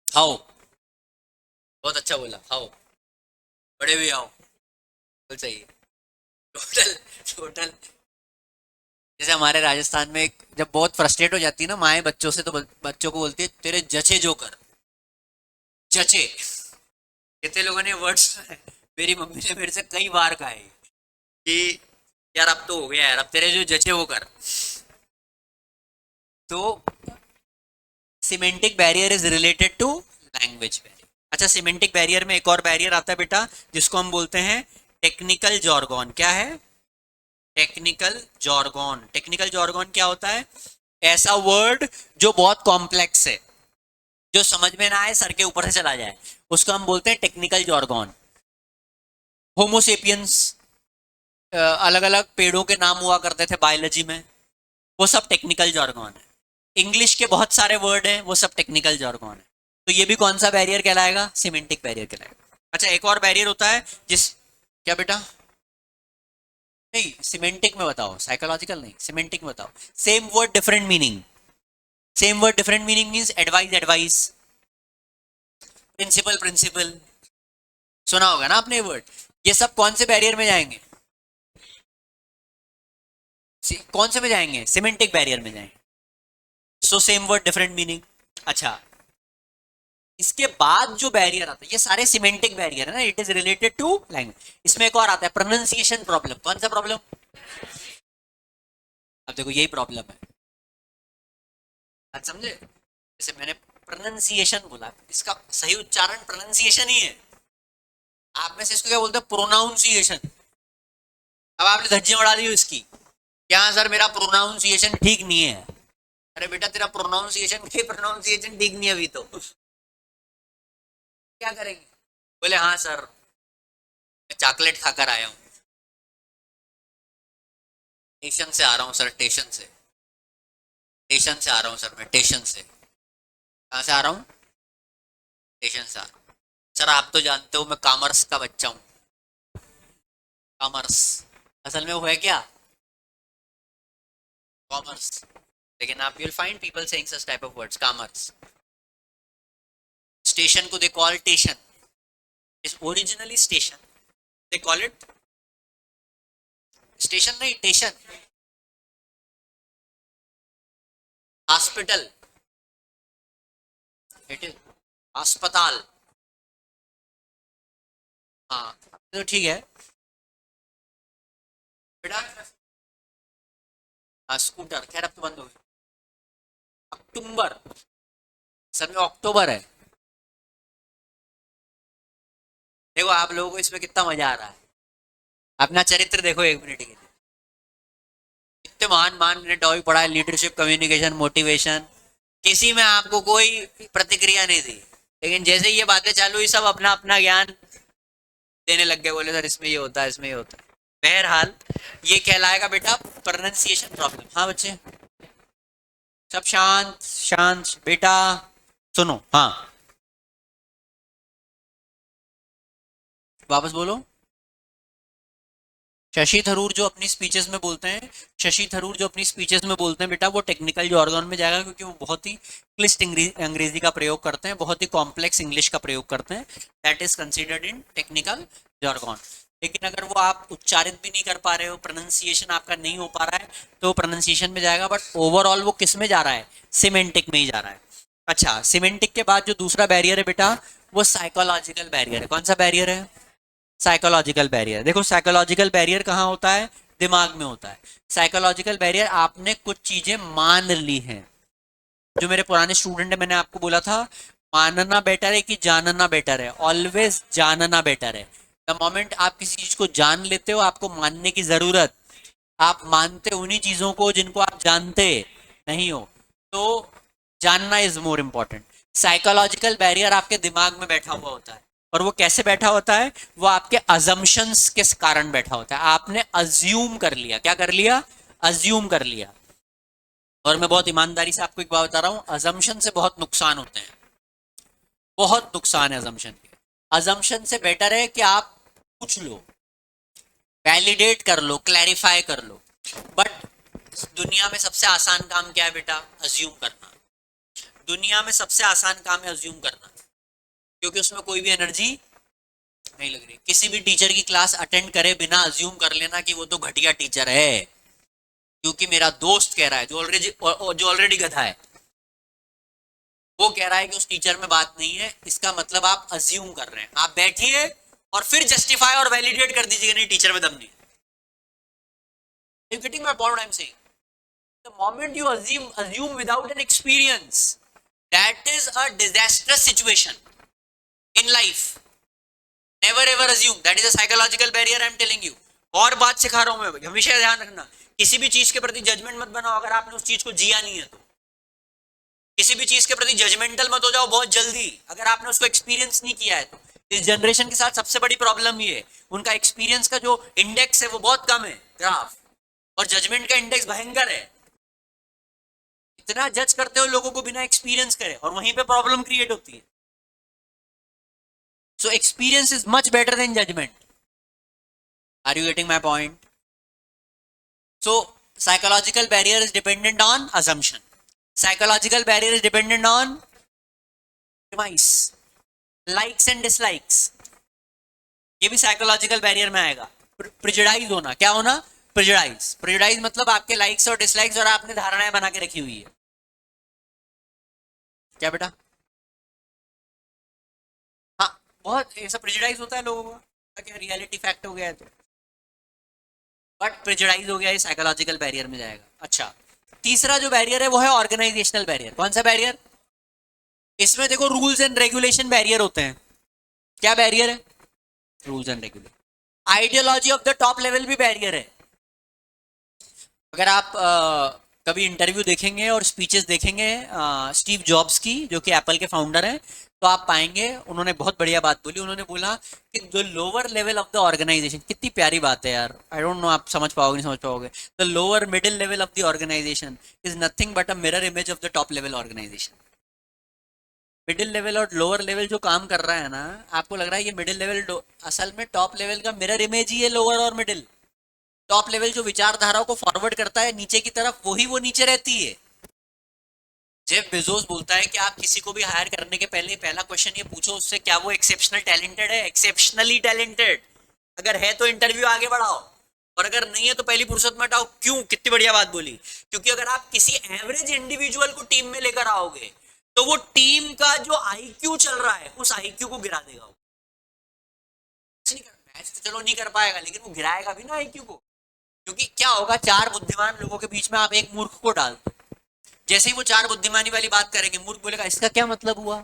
हाउ। बहुत अच्छा बोला, हाउ। बड़े भी आओ। बिल्कुल सही है। टोटल। टोटल। जैसे हमारे राजस्थान में जब बहुत फ्रस्ट्रेट हो जाती है ना माएँ बच्चों से, तो बच्चों को बोलती है तेरे जचे जो कर। जचे। कितने लोगों ने वर्ड्स मेरी मम्मी ने मेरे से कई बार कहा है कि यार अब तो हो गया यार, अब तेरे जो जचे वो कर। तो semantic barrier is related to language barrier. अच्छा, सिमेंटिक बैरियर में एक और बैरियर आता है बेटा, जिसको हम बोलते हैं टेक्निकल जॉर्गोन। क्या है? टेक्निकल जॉर्गोन। टेक्निकल जॉर्गोन क्या होता है? ऐसा वर्ड जो बहुत कॉम्प्लेक्स है, जो समझ में ना आए, सर के ऊपर से चला जाए, उसको हम बोलते हैं टेक्निकल जॉर्गोन। होमोसेपियंस, अलग अलग पेड़ों के नाम हुआ करते थे बायोलॉजी में, वो सब टेक्निकल जॉर्गोन है। इंग्लिश के बहुत सारे वर्ड हैं, वो सब टेक्निकल जॉर्गोन है। तो ये भी कौन सा बैरियर कहलाएगा? सिमेंटिक बैरियर कहलाएगा। अच्छा, एक और बैरियर होता है जिस, क्या बेटा? नहीं, सिमेंटिक में बताओ, साइकोलॉजिकल नहीं, सिमेंटिक में बताओ। Same word different meaning. Same word different meaning means advice advise, principle principal. सुना होगा ना आपने ये वर्ड। ये सब कौन से बैरियर में जाएंगे? कौन से में जाएंगे? सिमेंटिक बैरियर में जाएंगे। So same word different meaning. अच्छा, इसके बाद जो बैरियर आता है, ये सारे सिमेंटिक बैरियर है ना, it is related to language. इसमें एक और आता है प्रोनाउंसिएशन प्रॉब्लम। कौन सा प्रॉब्लम? अब देखो यही प्रॉब्लम है। आज समझे? जैसे मैंने प्रोनाउंसिएशन बोला, इसका सही उच्चारण प्रोनाउंसिएशन ही है। आप में से इसको क्या बोलते हैं? प्रोनाउंसिएशन। अब आपने धज्जियां उड़ा दी इसकी, क्या सर मेरा प्रोनाउंसिएशन ठीक नहीं है। अरे बेटा तेरा प्रोनाउंसिएशन ठीक नहीं है अभी तो, क्या करेंगे? बोले हाँ सर, मैं चॉकलेट खाकर आया हूँ। स्टेशन से आ रहा हूँ सर, स्टेशन से। स्टेशन से आ रहा हूँ सर, मैं स्टेशन से। कहाँ से आ रहा हूँ? स्टेशन से आ रहा हूँ। सर आप तो जानते हो मैं कॉमर्स का बच्चा हूँ। कॉमर्स। असल में वो है क्या? कॉमर्स। लेकिन आप will find people saying such type of words, commerce. Station को they call station, is originally station, they call it station, नहीं स्टेशन। हॉस्पिटल, इट इज अस्पताल। हाँ तो ठीक है बेटा। हाँ, स्कूटर खैर अब तो बंद हो गई। अक्टूबर। सर में अक्टूबर है। देखो आप लोगों को इसमें कितना मजा आ रहा है। अपना चरित्र देखो एक मिनट के लिए। इतने महान महान ने टॉपिक पढ़ा है, लीडरशिप, कम्युनिकेशन, मोटिवेशन, किसी में आपको कोई प्रतिक्रिया नहीं दी। लेकिन जैसे ही ये बातें चालू हुई, सब अपना अपना ज्ञान देने लग गए, बोले सर इसमें ये होता है, इसमें ये होता है। बहरहाल, ये कहलाएगा बेटा प्रोनाउंसिएशन प्रॉब्लम। हाँ बच्चे, सब शांत शांत बेटा, सुनो। हाँ, वापस बोलो। शशि थरूर जो अपनी स्पीचेस में बोलते हैं, शशि थरूर जो अपनी स्पीचेस में बोलते हैं बेटा, वो टेक्निकल जॉर्गन में जाएगा, क्योंकि वो बहुत ही क्लिष्ट अंग्रेजी का प्रयोग करते हैं, बहुत ही कॉम्प्लेक्स इंग्लिश का प्रयोग करते हैं। That is considered in technical jargon. लेकिन अगर वो आप उच्चारित भी नहीं कर पा रहे हो, प्रोनाउंसिएशन आपका नहीं हो पा रहा है, तो प्रोनाउंसिएशन में जाएगा, बट ओवरऑल वो किस में जा रहा है? सिमेंटिक में ही जा रहा है। अच्छा, सिमेंटिक के बाद जो दूसरा बैरियर है बेटा, वो साइकोलॉजिकल बैरियर है। कौन सा बैरियर है? Psychological barrier. देखो, साइकोलॉजिकल बैरियर कहाँ होता है? दिमाग में होता है। साइकोलॉजिकल बैरियर, आपने कुछ चीजें मान ली हैं। जो मेरे पुराने स्टूडेंट है, मैंने आपको बोला था, मानना बेटर है कि जानना बेटर है? ऑलवेज जानना बेटर है। द मोमेंट आप किसी चीज को जान लेते हो, आपको मानने की जरूरत, आप मानते उन्हीं चीजों को जिनको आप जानते नहीं हो, तो जानना is more important. Psychological barrier आपके दिमाग में बैठा हुआ होता है, और वो कैसे बैठा होता है? वो आपके अजम्पशंस के कारण बैठा होता है। आपने अज्यूम कर लिया। क्या कर लिया? अज्यूम कर लिया। और मैं बहुत ईमानदारी से आपको एक बात बता रहा हूं, अजम्पशन से बहुत नुकसान होते हैं, बहुत नुकसान है अजम्पशन के। अजम्पशन से बेटर है कि आप पूछ लो, वैलिडेट कर लो, क्लैरिफाई कर लो। बट दुनिया में सबसे आसान काम क्या है बेटा? अज्यूम करना। दुनिया में सबसे आसान काम है अज्यूम करना, क्योंकि उसमें कोई भी एनर्जी नहीं लग रही। किसी भी टीचर की क्लास अटेंड करे बिना अज्यूम कर लेना कि वो तो घटिया टीचर है, क्योंकि मेरा दोस्त कह रहा है, जो ऑलरेडी गधा है, वो कह रहा है कि उस टीचर में बात नहीं है, इसका मतलब आप अज्यूम कर रहे हैं। आप बैठिए और फिर जस्टिफाई और वैलिडेट कर दीजिएगा, नहीं टीचर में दम नहीं। You getting my point? I am saying the moment you assume without an experience, that is a disastrous situation in life. Never ever assume. That is a psychological barrier I am telling you. और बात सिखा रहा हूं मैं, हमेशा ध्यान रखना, किसी भी चीज के प्रति जजमेंट मत बनाओ अगर आपने उस चीज को जिया नहीं है तो। किसी भी चीज के प्रति जजमेंटल मत हो जाओ बहुत जल्दी अगर आपने उसको एक्सपीरियंस नहीं किया है तो। इस जनरेशन के साथ सबसे बड़ी प्रॉब्लम ये है, उनका एक्सपीरियंस का जो इंडेक्स है वो बहुत कम है, ग्राफ, और जजमेंट का इंडेक्स भयंकर है। इतना जज करते हो लोगों को बिना एक्सपीरियंस करे, और वहीं पे प्रॉब्लम क्रिएट होती है। So experience is much better than judgement. Are you getting my point? So psychological barrier is dependent on assumption. Psychological barrier is dependent on premise, likes and dislikes. ये भी psychological barrier में आएगा। Prejudice होना, क्या होना? Prejudice. Prejudice मतलब आपके likes और डिसलाइक्स और आपने धारणाएं बना के रखी हुई है। क्या बेटा? हाँ, बहुत ऐसा प्रिजुडाइज होता है लोगों का, क्या रियलिटी फैक्ट हो गया है तो, बट प्रिजुडाइज हो गया, ये साइकोलॉजिकल बैरियर में जाएगा। अच्छा, तीसरा जो बैरियर है वो है ऑर्गेनाइजेशनल बैरियर। कौन सा बैरियर? इसमें देखो, रूल्स एंड रेगुलेशन बैरियर होते हैं। क्या बैरियर है? Rules and regulation. Ideology of the top level भी बैरियर है। अगर आप कभी इंटरव्यू देखेंगे और स्पीचेस देखेंगे स्टीव जॉब्स की, जो कि एप्पल के फाउंडर हैं, तो आप पाएंगे उन्होंने बहुत बढ़िया बात बोली। उन्होंने बोला कि जो lower level of the organisation, कितनी प्यारी बात है यार, आई डोंट नो आप समझ पाओगे नहीं समझ पाओगे, the lower middle level of the organisation is nothing but a mirror image of the top level organisation. Middle level और लोअर लेवल जो काम कर रहा है ना, आपको लग रहा है ये मिडिल लेवल, असल में टॉप लेवल का मिरर इमेज ही है लोअर और मिडिल। टॉप लेवल जो विचारधाराओं को फॉरवर्ड करता है नीचे की तरफ, वही वो नीचे रहती है। जेफ बेजोस बोलता है कि आप किसी को भी हायर करने के पहले पहला क्वेश्चन ये पूछो उससे, क्या वो एक्सेप्शनल टैलेंटेड है? एक्सेप्शनली टैलेंटेड अगर है तो इंटरव्यू आगे बढ़ाओ, और अगर नहीं है तो पहली फुर्सत में हटाओ। क्यों? कितनी बढ़िया बात बोली। क्योंकि अगर आप किसी एवरेज इंडिविजुअल को टीम में लेकर आओगे तो वो टीम का जो आईक्यू चल रहा है उस आईक्यू को गिरा देगा। मैच तो चलो नहीं कर पाएगा, लेकिन वो गिराएगा भी ना आईक्यू को। क्योंकि क्या होगा, चार बुद्धिमान लोगों के बीच में आप एक मूर्ख को डाल दो, जैसे ही वो चार बुद्धिमानी वाली बात करेंगे, मूर्ख बोलेगा इसका क्या मतलब हुआ,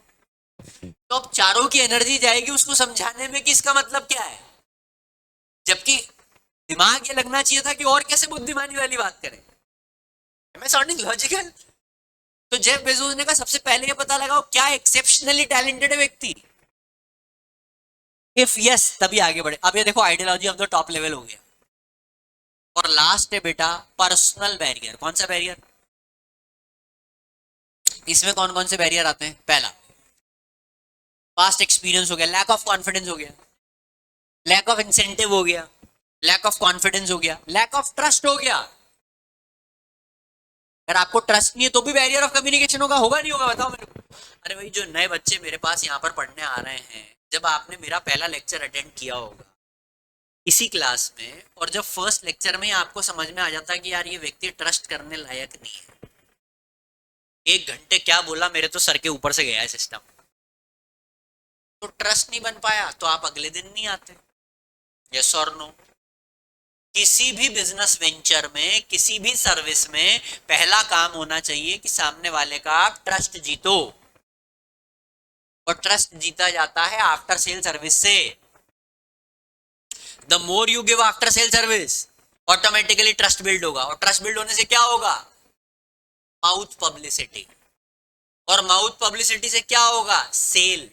तो अब चारों की एनर्जी जाएगी उसको समझाने में कि इसका मतलब क्या है। जबकि दिमाग ये लगना चाहिए था कि और कैसे बुद्धिमानी वाली बात करें। Am I sounding logical? तो जेफ बेजोस ने कहा सबसे पहले ये पता लगाओ क्या एक्सेप्शनली टैलेंटेड है व्यक्ति, इफ यस तभी आगे बढ़े। अब ये देखो, ideology of the top level हो गया। और लास्ट है बेटा पर्सनल बैरियर। कौन सा बैरियर? इसमें कौन कौन से बैरियर आते हैं? पहला, पास्ट एक्सपीरियंस हो गया, लैक ऑफ कॉन्फिडेंस हो गया, लैक ऑफ इंसेंटिव हो गया, लैक ऑफ कॉन्फिडेंस हो गया, लैक ऑफ ट्रस्ट हो गया। अगर आपको ट्रस्ट नहीं है तो भी बैरियर ऑफ कम्युनिकेशन होगा नहीं होगा? बताओ मेरे को। अरे भाई, जो नए बच्चे मेरे पास यहाँ पर पढ़ने आ रहे हैं, जब आपने मेरा पहला लेक्चर अटेंड किया होगा इसी क्लास में, और जब फर्स्ट लेक्चर में आपको समझ में आ जाता है कि यार ये व्यक्ति ट्रस्ट करने लायक नहीं है, 1 घंटे क्या बोला, मेरे तो सर के ऊपर से गया है सिस्टम, तो ट्रस्ट नहीं बन पाया तो आप अगले दिन नहीं आते। यस और नो? किसी भी बिजनेस वेंचर में, किसी भी सर्विस में पहला काम होना चाहिए कि सामने वाले का आप ट्रस्ट जीतो, और ट्रस्ट जीता जाता है आफ्टर सेल सर्विस से। The more you give after sale service, automatically trust build होगा, और ट्रस्ट बिल्ड होने से क्या होगा? माउथ पब्लिसिटी, और माउथ पब्लिसिटी से क्या होगा? सेल,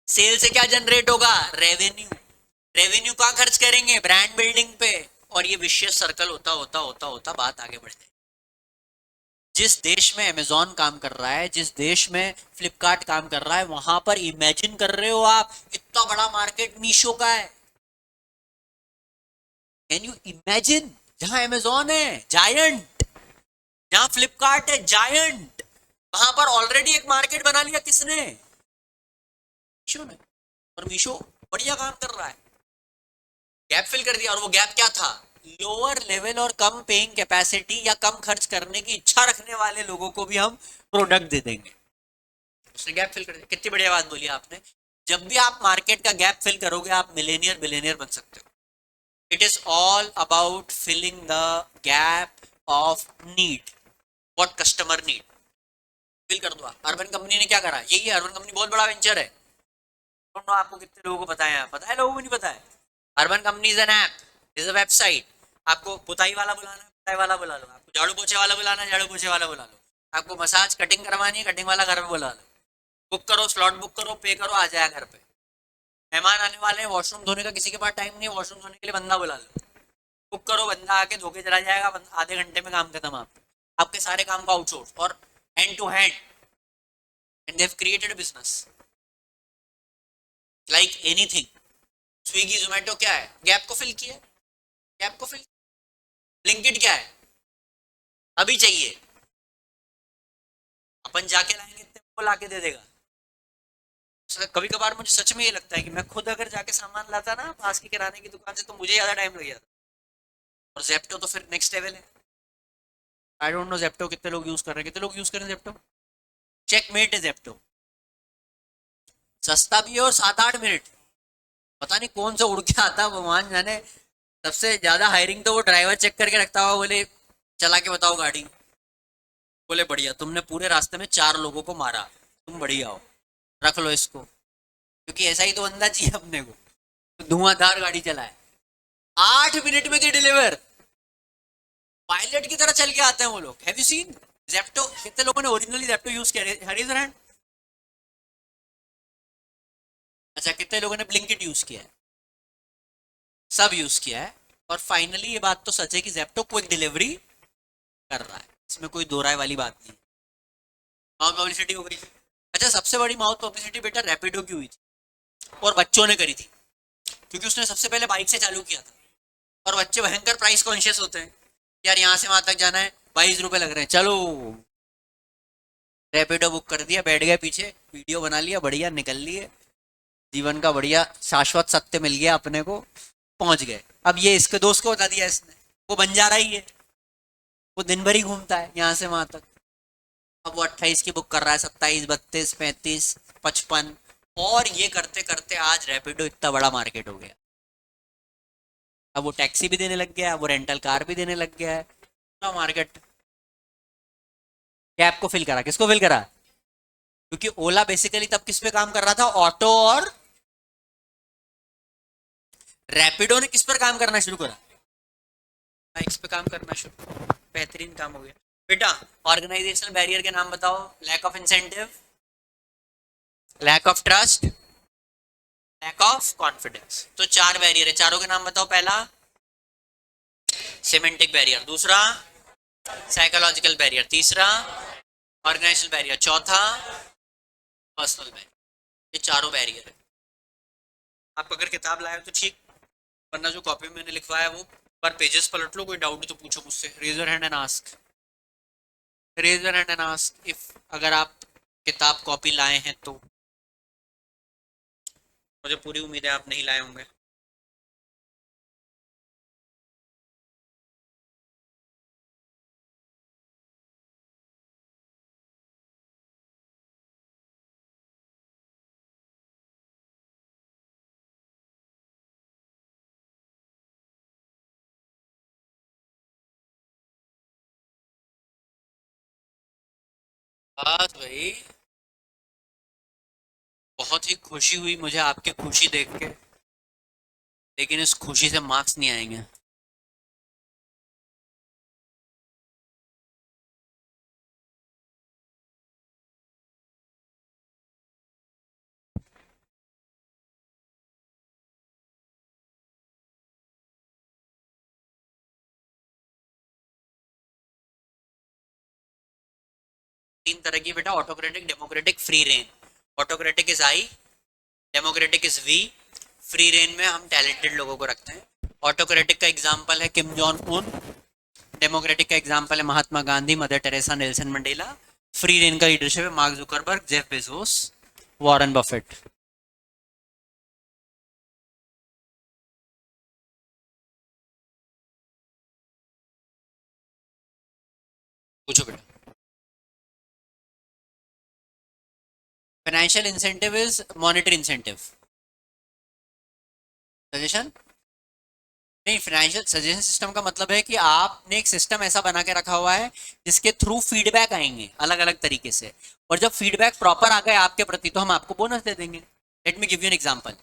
सेल से क्या जनरेट होगा? रेवेन्यू, रेवेन्यू कहाँ खर्च करेंगे? ब्रांड बिल्डिंग पे, और ये विशेष सर्कल होता होता होता होता बात आगे बढ़ती है। जिस देश में अमेजॉन काम कर रहा है, जिस देश में फ्लिपकार्ट काम कर रहा है, वहां पर इमेजिन कर रहे हो आप, इतना बड़ा मार्केट मीशो का है। Can you imagine? जहां अमेजॉन है जायंट, जहां फ्लिपकार्ट है जायंट, वहां पर ऑलरेडी एक मार्केट बना लिया किसने? मीशो ने। और मीशो बढ़िया काम कर रहा है, गैप फिल कर दिया। और वो गैप क्या था? लोअर लेवल और कम पेइंग कैपेसिटी या कम खर्च करने की इच्छा रखने वाले लोगों को भी हम प्रोडक्ट दे देंगे। उसने गैप फिल कर दिया। कितनी बढ़िया बात बोली आपने। जब भी आप मार्केट का गैप फिल करोगे, आप मिलेनियर बिलेनियर बन सकते हो। It is all about filling the gap of need, what customer need. Fill कर दो आप। अर्बन कंपनी ने क्या करा? यही है, अर्बन कंपनी बहुत बड़ा वेंचर है। आपको कितने लोगों को पता है? पता है, लोगों को नहीं पता है। Urban company is an app, is a website. आपको पुताई वाला बुलाना है, पुताई वाला बुला लो। आपको झाड़ू पोछे वाला बुलाना है, झाड़ू पोछे वाला बुला लो। आपको मसाज कटिंग करवानी है, कटिंग वाला घर में बुला लो। बुक करो, स्लॉट बुक करो, पे करो, आ जाए घर पे। मेहमान आने वाले हैं, वॉशरूम धोने का किसी के पास टाइम नहीं है, वॉशरूम धोने के लिए बंदा बुला लो। बुक करो, बंदा आके धो के चला जाएगा, आधे घंटे में काम खत्म। आपके सारे काम को आउटसोर्स और hand to hand, and they have created a business like anything. Swiggy Zomato क्या है? गैप को फिल किया, गैप को फिल। ब्लिंकिट क्या है? अभी चाहिए, अपन जाके लाएंगे वो लाके दे देगा। कभी कभार मुझे सच में ये लगता है कि मैं खुद अगर जाके सामान लाता ना पास की किराने की दुकान से, तो मुझे ज्यादा टाइम लग जाता। और जेप्टो तो फिर नेक्स्ट लेवल है। आई डोंट नो जेप्टो कितने लोग यूज कर रहे हैं, कितने लोग यूज कर रहे हैं जेप्टो? चेकमेट है जेप्टो, सस्ता भी है और 7-8 मिनट। पता नहीं कौन सा उड़ के आता, भगवान जाने। सबसे ज्यादा हायरिंग तो वो ड्राइवर चेक करके रखता हुआ, बोले चला के बताओ गाड़ी, बोले बढ़िया, तुमने पूरे रास्ते में 4 लोगों को मारा, तुम बढ़िया हो, रख लो इसको। क्योंकि ऐसा ही तो बंदा चाहिए अपने को, तो धुआंधार गाड़ी चलाए। 8 मिनट में डिलीवर, पायलट की तरह चल के आते हैं वो लोग। Have you seen Zepto? कितने लोगों ने ओरिजिनली जेप्टो यूज किया? हरीज हैंड। अच्छा, कितने लोगों ने ब्लिंकिट यूज किया है? सब यूज किया है। और फाइनली ये बात तो सच है कि जेप्टो क्विक डिलीवरी कर रहा है, इसमें कोई दो राय वाली बात नहीं। माउथ पब्लिसिटी हो गई। अच्छा, सबसे बड़ी माउथ पब्लिसिटी बेटा रैपिडो की हुई थी, और बच्चों ने करी थी, क्योंकि उसने सबसे पहले बाइक से चालू किया था। और बच्चे भयंकर प्राइस कॉन्शियस होते हैं, यार यहाँ से वहां तक जाना है, 22 रुपए लग रहे हैं, चलो रैपिडो बुक कर दिया, बैठ गए पीछे, वीडियो बना लिया, बढ़िया निकल लिए, जीवन का बढ़िया शाश्वत सत्य मिल गया अपने को, पहुंच गए। अब ये इसके दोस्त को बता दिया इसने, वो बन जा रहा ही है, वो दिन भर ही घूमता है यहाँ से वहां तक। अब वो 28 की बुक कर रहा है, 27, 32, 35, 55, और ये करते करते आज रैपिडो इतना बड़ा मार्केट हो गया। अब वो टैक्सी भी देने लग गया, वो रेंटल कार भी देने लग गया है, तो मार्केट। गैप को फिल करा, किसको फिल करा? क्योंकि ओला बेसिकली तब किस पे काम कर रहा था? ऑटो। और रैपिडो ने किस पर काम करना शुरू करा? बाइक्स पे काम करना शुरू। बेहतरीन काम हो गया बेटा। ऑर्गेनाइजेशनल बैरियर के नाम बताओ। Lack of incentive, lack of trust, lack of confidence. तो 4 बैरियर है, चारों के नाम बताओ। पहला सिमेंटिक बैरियर, दूसरा साइकोलॉजिकल बैरियर, तीसरा ऑर्गेनाइजेशनल बैरियर, चौथा पर्सनल बैरियर। ये चारों बैरियर है। आप अगर किताब लाए हो तो ठीक, वरना जो कॉपी में मैंने लिखवाया वो पर पेजेस पलट लो, कोई डाउट हो तो पूछो मुझसे, raise your hand and ask, raise your hand and ask if, अगर आप किताब कॉपी लाए हैं तो। मुझे पूरी उम्मीद है आप नहीं लाए होंगे। बस भाई, बहुत ही खुशी हुई मुझे आपकी खुशी देख के, लेकिन इस खुशी से मार्क्स नहीं आएंगे। 3 तरह की बेटा, autocratic, democratic, free rein. Autocratic is I, democratic is we, free rein में हम टैलेंटेड लोगों को रखते हैं। ऑटोक्रेटिक का एग्जाम्पल है किम जॉन उन, डेमोक्रेटिक का एग्जाम्पल है Mahatma Gandhi, Mother Teresa, Nelson Mandela. Free rein का लीडरशिप है Mark Zuckerberg, Jeff Bezos, Warren Buffett. पूछो बेटा। Financial incentive is monetary incentive. Suggestion नहीं, फाइनेंशियल सजेशन सिस्टम का मतलब है कि आपने एक सिस्टम ऐसा बना के रखा हुआ है जिसके थ्रू फीडबैक आएंगे अलग अलग तरीके से, और जब फीडबैक प्रॉपर आ गए आपके प्रति तो हम आपको बोनस दे देंगे। Let me give you an example.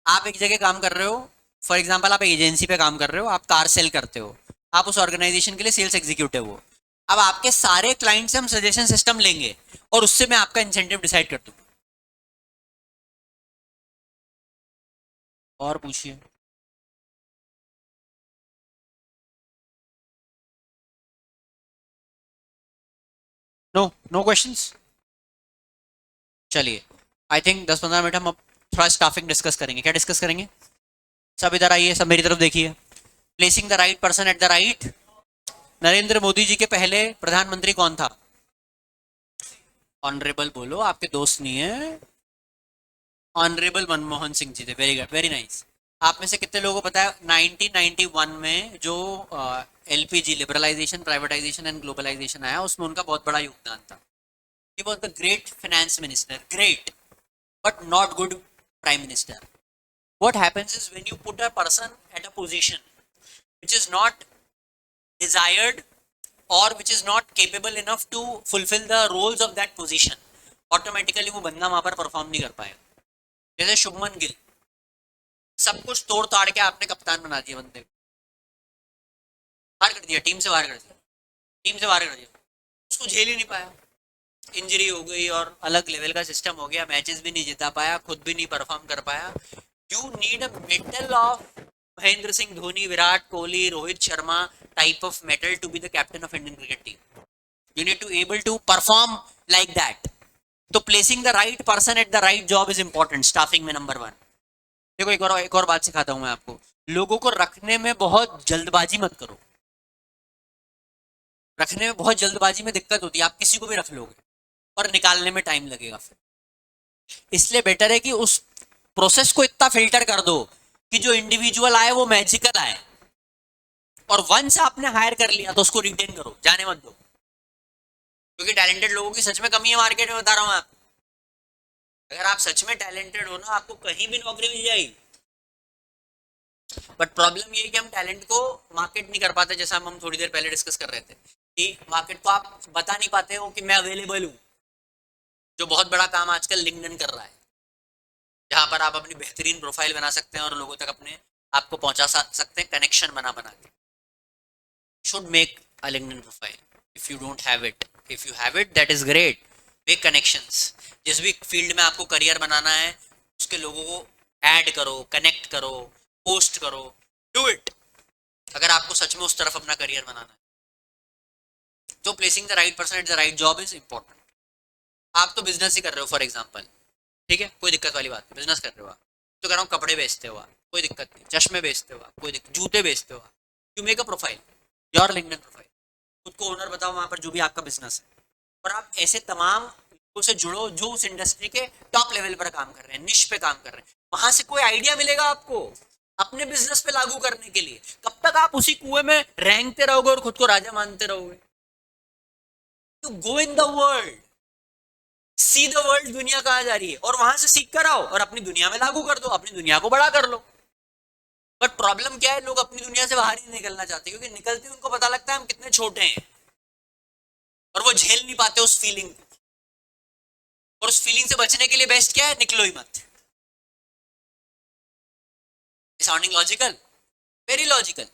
आप एक जगह काम कर रहे हो, फॉर एग्जांपल आप एजेंसी पे काम कर रहे हो, आप कार सेल करते हो, आप उस ऑर्गेनाइजेशन के लिए सेल्स एग्जीक्यूटिव हो। अब आपके सारे क्लाइंट से हम सजेशन सिस्टम लेंगे और उससे मैं आपका इंसेंटिव डिसाइड कर दूंगा। और पूछिए। No, no questions. चलिए, आई थिंक 10-15 मिनट हम अब थोड़ा स्टाफिंग डिस्कस करेंगे। क्या डिस्कस करेंगे? सब इधर आइए, सब मेरी तरफ देखिए। Placing the right person at the right. Narendra Modi ji के पहले प्रधानमंत्री कौन था? ऑनरेबल बोलो, आपके दोस्त नहीं है। ऑनरेबल मनमोहन सिंह जी थे। Very good, very nice. आप में से कितने लोगों को पता है 1991 में जो LPG liberalisation, privatisation and globalisation आया, उसमें उनका बहुत बड़ा योगदान था। He was the great finance minister, great but not good prime minister. What happens is when you put a person at a position which is not desired or which is not capable enough to fulfill the roles of that position, automatically वो बंदा वहां पर perform नहीं कर पाएगा। जैसे शुभमन गिल, सब कुछ तोड़ ताड़ के आपने कप्तान बना दिया बंदे को, बाहर कर दिया, टीम से बाहर कर दिया, टीम से बाहर कर दिया, उसको झेल ही नहीं पाया, इंजरी हो गई और अलग लेवल का सिस्टम हो गया, मैचेस भी नहीं जिता पाया, खुद भी नहीं परफॉर्म कर पाया। You need a mettle of Mahendra Singh Dhoni, Virat Kohli, Rohit Sharma type of mettle to be the captain of Indian cricket team. You need to able to perform like that. तो placing the right person at the right job is important staffing में, number 1। देखो, एक और बात सिखाता हूं मैं आपको। लोगों को रखने में बहुत जल्दबाजी मत करो। रखने में बहुत जल्दबाजी में दिक्कत होती है, आप किसी को भी रख लोगे और निकालने में टाइम लगेगा फिर। इसलिए बेटर है कि उस प्रोसेस को इतना फिल्टर कर दो कि जो इंडिविजुअल आए वो मैजिकल आए, और वंस आपने हायर कर लिया तो उसको रिटेन करो, जाने मत दो। क्योंकि टैलेंटेड लोगों की सच में कमी है मार्केट में, बता रहा हूं आप। अगर आप सच में टैलेंटेड हो ना, आपको कहीं भी नौकरी मिल जाएगी। बट प्रॉब्लम ये है कि हम टैलेंट को मार्केट नहीं कर पाते, जैसा हम थोड़ी देर पहले डिस्कस कर रहे थे कि मार्केट को आप बता नहीं पाते हो कि मैं अवेलेबल हूँ। जो बहुत बड़ा काम आजकल लिंक्डइन कर रहा है, जहां पर आप अपनी बेहतरीन प्रोफाइल बना सकते हैं और लोगों तक अपने आपको पहुंचा सकते हैं, कनेक्शन बना बना के। Should make a LinkedIn profile if you don't have it. If you have it that is great. Make connections. जिस भी फील्ड में आपको करियर बनाना है उसके लोगों को ऐड करो, कनेक्ट करो, पोस्ट करो, डू इट, अगर आपको सच में उस तरफ अपना करियर बनाना है। तो placing the right person at the right job is important. आप तो बिजनेस ही कर रहे हो फॉर एग्जाम्पल, ठीक है, कोई दिक्कत वाली बात नहीं, बिजनेस कर रहे हो आप, तो कह रहा हूँ कपड़े बेचते हो आप, कोई दिक्कत नहीं, चश्मे बेचते हो आप, कोई दिक्कत, जूते बेचते हो आप, you make a profile, your LinkedIn profile, खुद को ओनर बताओ वहां पर जो भी आपका बिजनेस है, और आप ऐसे तमाम लोगों से जुड़ो जो उस इंडस्ट्री के टॉप लेवल पर काम कर रहे हैं, निश पे काम कर रहे हैं, वहां से कोई आइडिया मिलेगा आपको अपने बिजनेस पे लागू करने के लिए। कब तक आप उसी कुएं में रेंगते रहोगे और खुद को राजा मानते रहोगे? To go in the world, see the world, दुनिया कहाँ जा रही है, और वहां से सीख कर आओ और अपनी दुनिया में लागू कर दो, अपनी दुनिया को बड़ा कर लो। बट प्रॉब्लम क्या है, लोग अपनी दुनिया से बाहर ही निकलना चाहते हैं, क्योंकि निकलते उनको पता लगता है हम कितने छोटे हैं, और वो झेल नहीं पाते उस फीलिंग को, और उस फीलिंग से बचने के लिए बेस्ट क्या है, निकलो ही मत। Sounding logical? Very logical.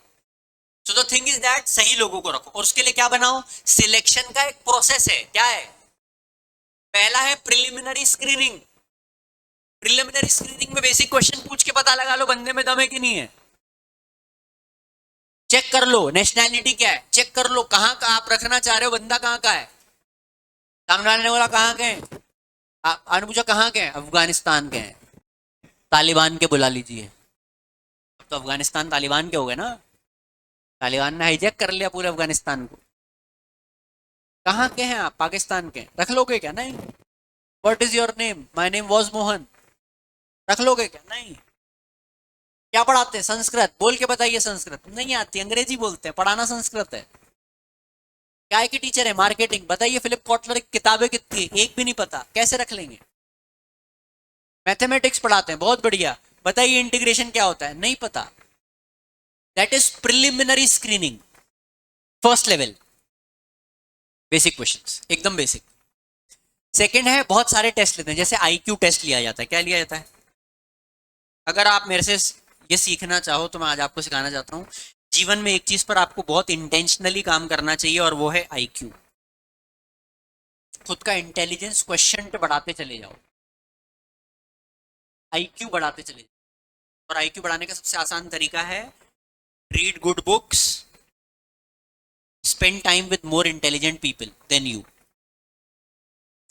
So the thing is that सही लोगों को रखो, और उसके लिए क्या बनाओ, सिलेक्शन का एक प्रोसेस है। क्या है? पहला है प्रिलिमिनरी स्क्रीनिंग। प्रिलिमिनरी स्क्रीनिंग में बेसिक क्वेश्चन पूछ के पता लगा लो बंदे में दम है कि नहीं है। चेक कर लो नेशनैलिटी क्या है, चेक कर लो कहां का आप रखना चाह रहे हो, बंदा कहां का है। सामने वाले ने बोला कहां के हैं, आपने पूछा कहां के हैं, अफगानिस्तान के हैं, तालिबान के बुला लीजिए। अब तो अफगानिस्तान तालिबान के हो गए ना, तालिबान ने हाईजैक कर लिया पूरे अफगानिस्तान को। कहाँ के हैं आप, पाकिस्तान के, रख लोगे क्या? नहीं। What is your name, my name was Mohan, रख लोगे क्या? नहीं। क्या पढ़ाते हैं? संस्कृत, बोल के बताइए। संस्कृत नहीं आती, अंग्रेजी बोलते हैं, पढ़ाना संस्कृत है। क्या की टीचर है? मार्केटिंग, बताइए फिलिप कॉटलर की किताबें कितनी है, एक भी नहीं पता, कैसे रख लेंगे। मैथमेटिक्स पढ़ाते हैं, बहुत बढ़िया, बताइए इंटीग्रेशन क्या होता है, नहीं पता। That is preliminary screening, first level, basic questions, एकदम बेसिक। सेकंड है बहुत सारे टेस्ट लेते हैं, जैसे आईक्यू टेस्ट लिया जाता है। क्या लिया जाता है? अगर आप मेरे से ये सीखना चाहो तो मैं आज आपको सिखाना चाहता हूँ, जीवन में एक चीज पर आपको बहुत इंटेंशनली काम करना चाहिए, और वो है आईक्यू। खुद का इंटेलिजेंस क्वेश्चन बढ़ाते चले जाओ, आईक्यू बढ़ाते चले जाओ। और आईक्यू बढ़ाने का सबसे आसान तरीका है read good books, spend time with more intelligent people than you.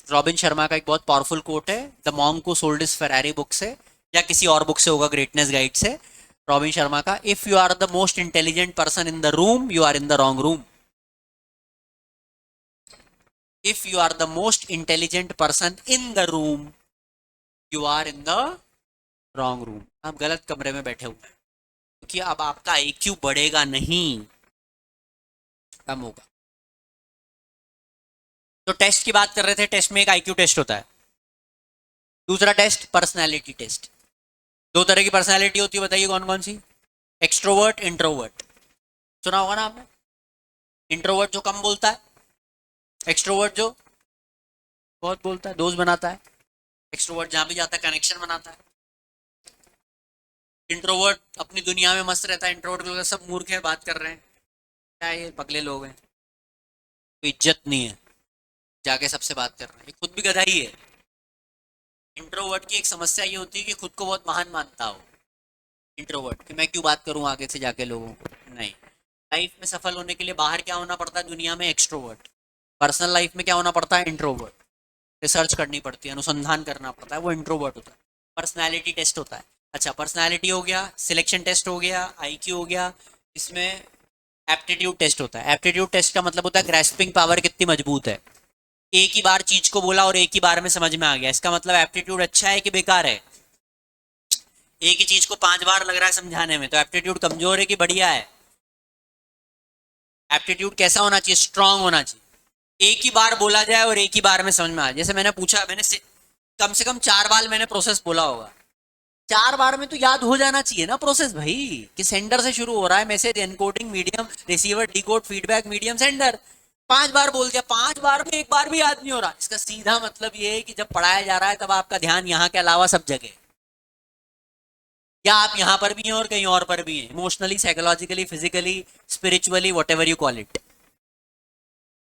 Robin Sharma का एक बहुत पावरफुल कोट है, the monk who sold his Ferrari book से, या किसी और बुक से होगा, ग्रेटनेस गाइड से, रॉबिन शर्मा का, if you are the most intelligent person in the room, you are in the wrong room. If you are the most intelligent person in the room, you are in the wrong room. आप गलत कमरे में बैठे हुए हैं, क्योंकि अब आपका आईक्यू बढ़ेगा नहीं, कम होगा। तो टेस्ट की बात कर रहे थे, टेस्ट में एक आईक्यू टेस्ट होता है। दूसरा टेस्ट पर्सनैलिटी टेस्ट। दो तरह की पर्सनैलिटी होती है, बताइए कौन कौन सी? एक्सट्रोवर्ट, इंट्रोवर्ट, सुना होगा ना आपने। इंट्रोवर्ट जो कम बोलता है, एक्सट्रोवर्ट जो बहुत बोलता है, दोस्त बनाता है। एक्सट्रोवर्ट जहां भी जाता है कनेक्शन बनाता है। इंट्रोवर्ट अपनी दुनिया में मस्त रहता है। इंट्रोवर्ट लोग सब मूर्ख है, बात कर रहे हैं, क्या ये पगले लोग हैं, कोई इज्जत नहीं है, जाके सबसे बात कर रहे हैं, खुद भी गधा ही है। इंट्रोवर्ट की एक समस्या ये होती है कि खुद को बहुत महान मानता हो इंट्रोवर्ट, कि मैं क्यों बात करूं आगे से जाके लोगों को। नहीं, लाइफ में सफल होने के लिए बाहर क्या होना पड़ता है दुनिया में? एक्सट्रोवर्ट। पर्सनल लाइफ में क्या होना पड़ता है? इंट्रोवर्ट। रिसर्च करनी पड़ती है, अनुसंधान करना पड़ता है, वो इंट्रोवर्ट होता है। पर्सनैलिटी टेस्ट होता है। अच्छा, पर्सनैलिटी हो गया, सिलेक्शन टेस्ट हो गया, आईक्यू हो गया, इसमें एप्टीट्यूड टेस्ट होता है। एप्टीट्यूड टेस्ट का मतलब होता है ग्रैस्पिंग पावर कितनी मजबूत है। एक ही बार चीज को बोला और एक ही बार में समझ में आ गया, इसका मतलब एप्टीट्यूड अच्छा है कि बेकार है। एक ही चीज को 5 बार लग रहा है समझाने में, तो एप्टीट्यूड कमजोर है कि बढ़िया है? एप्टीट्यूड कैसा होना चाहिए? स्ट्रांग होना चाहिए। एक ही बार बोला जाए और एक ही बार में समझ में आ जाए। जैसे मैंने पूछा, मैंने कम से कम 4 बार मैंने प्रोसेस बोला होगा, 4 बार में तो याद हो जाना चाहिए ना प्रोसेस भाई, कि सेंडर से शुरू हो रहा है message, encoding medium, receiver, decode, feedback, medium, sender. 5 बार बोल दिया, 5 बार में एक बार भी याद नहीं हो रहा। इसका सीधा मतलब ये है कि जब पढ़ाया जा रहा है तब आपका ध्यान यहाँ के अलावा सब जगह, या आप यहाँ पर भी हैं और कहीं और पर भी हैं, emotionally, psychologically, physically, spiritually, what ever you call it.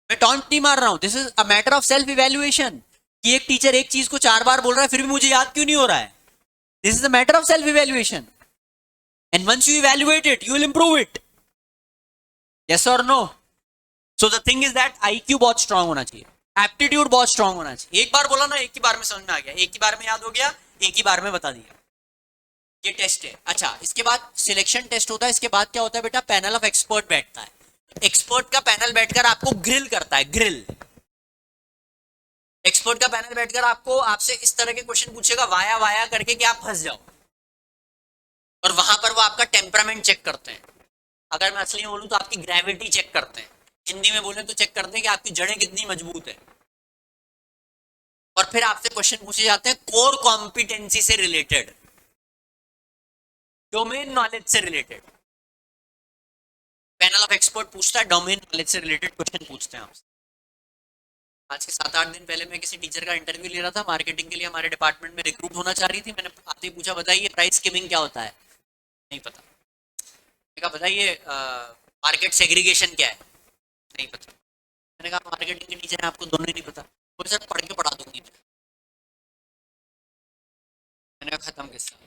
मैं टॉन्ट नहीं मार रहा हूं, this is a matter of self evaluation, कि एक टीचर एक चीज को 4 बार बोल रहा है फिर भी मुझे याद क्यों नहीं हो रहा है। This is a matter of self-evaluation. And once you evaluate it, you will improve it. Yes or no? So the thing is that IQ बहुत strong होना चाहिए. एप्टीट्यूड बहुत स्ट्रांग होना चाहिए। एक बार बोला ना, एक ही बार में समझ में आ गया, एक ही बार में याद हो गया, एक ही बार में बता दिया। ये टेस्ट है। अच्छा, इसके बाद सिलेक्शन टेस्ट होता है। इसके बाद क्या होता है बेटा, पैनल ऑफ एक्सपर्ट बैठता है। एक्सपर्ट का पैनल बैठकर आपको ग्रिल करता है, ग्रिल। एक्सपर्ट का पैनल बैठकर आपसे इस तरह के क्वेश्चन पूछेगा वाया वाया करके कि आप फंस जाओ। और वहां पर वो आपका टेम्परामेंट चेक करते हैं। अगर मैं असली में बोलूं तो आपकी ग्रेविटी चेक करते हैं। हिंदी में बोले तो चेक करते हैं कि आपकी जड़ें कितनी मजबूत है। और फिर आपसे क्वेश्चन पूछे जाते हैं कोर कॉम्पिटेंसी से रिलेटेड, डोमेन नॉलेज से रिलेटेड। पैनल ऑफ एक्सपर्ट पूछता है, डोमेन नॉलेज से रिलेटेड क्वेश्चन पूछते हैं आपसे। आज के 7-8 दिन पहले मैं किसी टीचर का इंटरव्यू ले रहा था, मार्केटिंग के लिए हमारे डिपार्टमेंट में रिक्रूट होना चाह रही थी। मैंने आते ही पूछा, बताइए प्राइस स्कीमिंग क्या होता है? नहीं पता। मैंने कहा बताइए मार्केट सेग्रीगेशन क्या है? नहीं पता। मैंने कहा मार्केटिंग के टीचर हैं, आपको दोनों ही नहीं पता? बोले सर पढ़ के पढ़ा दूंगी। मैंने कहा खत्म किस्सा।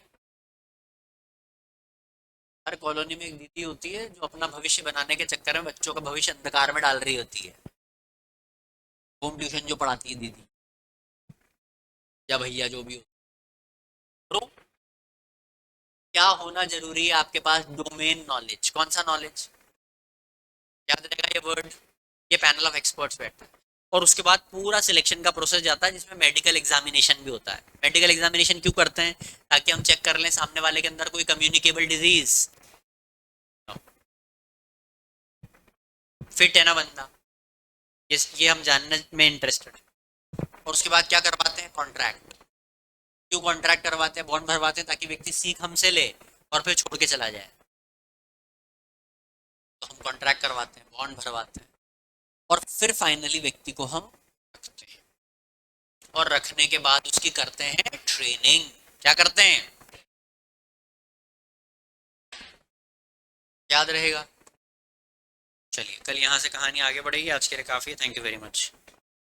हर कॉलोनी में एक दीदी होती है जो अपना भविष्य बनाने के चक्कर में बच्चों का भविष्य अंधकार में डाल रही होती है। होम ट्यूशन जो पढ़ाती है दीदी या भैया जो भी हो। तो क्या होना जरूरी है आपके पास? Domain knowledge. कौन सा नॉलेज? याद रहेगा ये वर्ड। ये पैनल ऑफ एक्सपर्ट्स बैठता है। और उसके बाद पूरा सिलेक्शन का प्रोसेस जाता है, जिसमें मेडिकल एग्जामिनेशन भी होता है। मेडिकल एग्जामिनेशन क्यों करते हैं? ताकि हम चेक कर लें सामने वाले के अंदर कोई कम्युनिकेबल डिजीज, फिट है ना बंदा, ये हम जानने में इंटरेस्टेड है। और उसके बाद क्या करवाते हैं? कॉन्ट्रैक्ट। क्यों कॉन्ट्रैक्ट करवाते हैं, बॉन्ड भरवाते हैं? ताकि व्यक्ति सीख हमसे ले और फिर छोड़ के चला जाए। तो हम कॉन्ट्रैक्ट करवाते हैं, बॉन्ड भरवाते हैं, और फिर फाइनली व्यक्ति को हम रखते हैं। और रखने के बाद उसकी करते हैं ट्रेनिंग। क्या करते हैं? याद रहेगा। चलिए, कल यहाँ से कहानी आगे बढ़ेगी। आज के लिए काफी है। Thank you very much.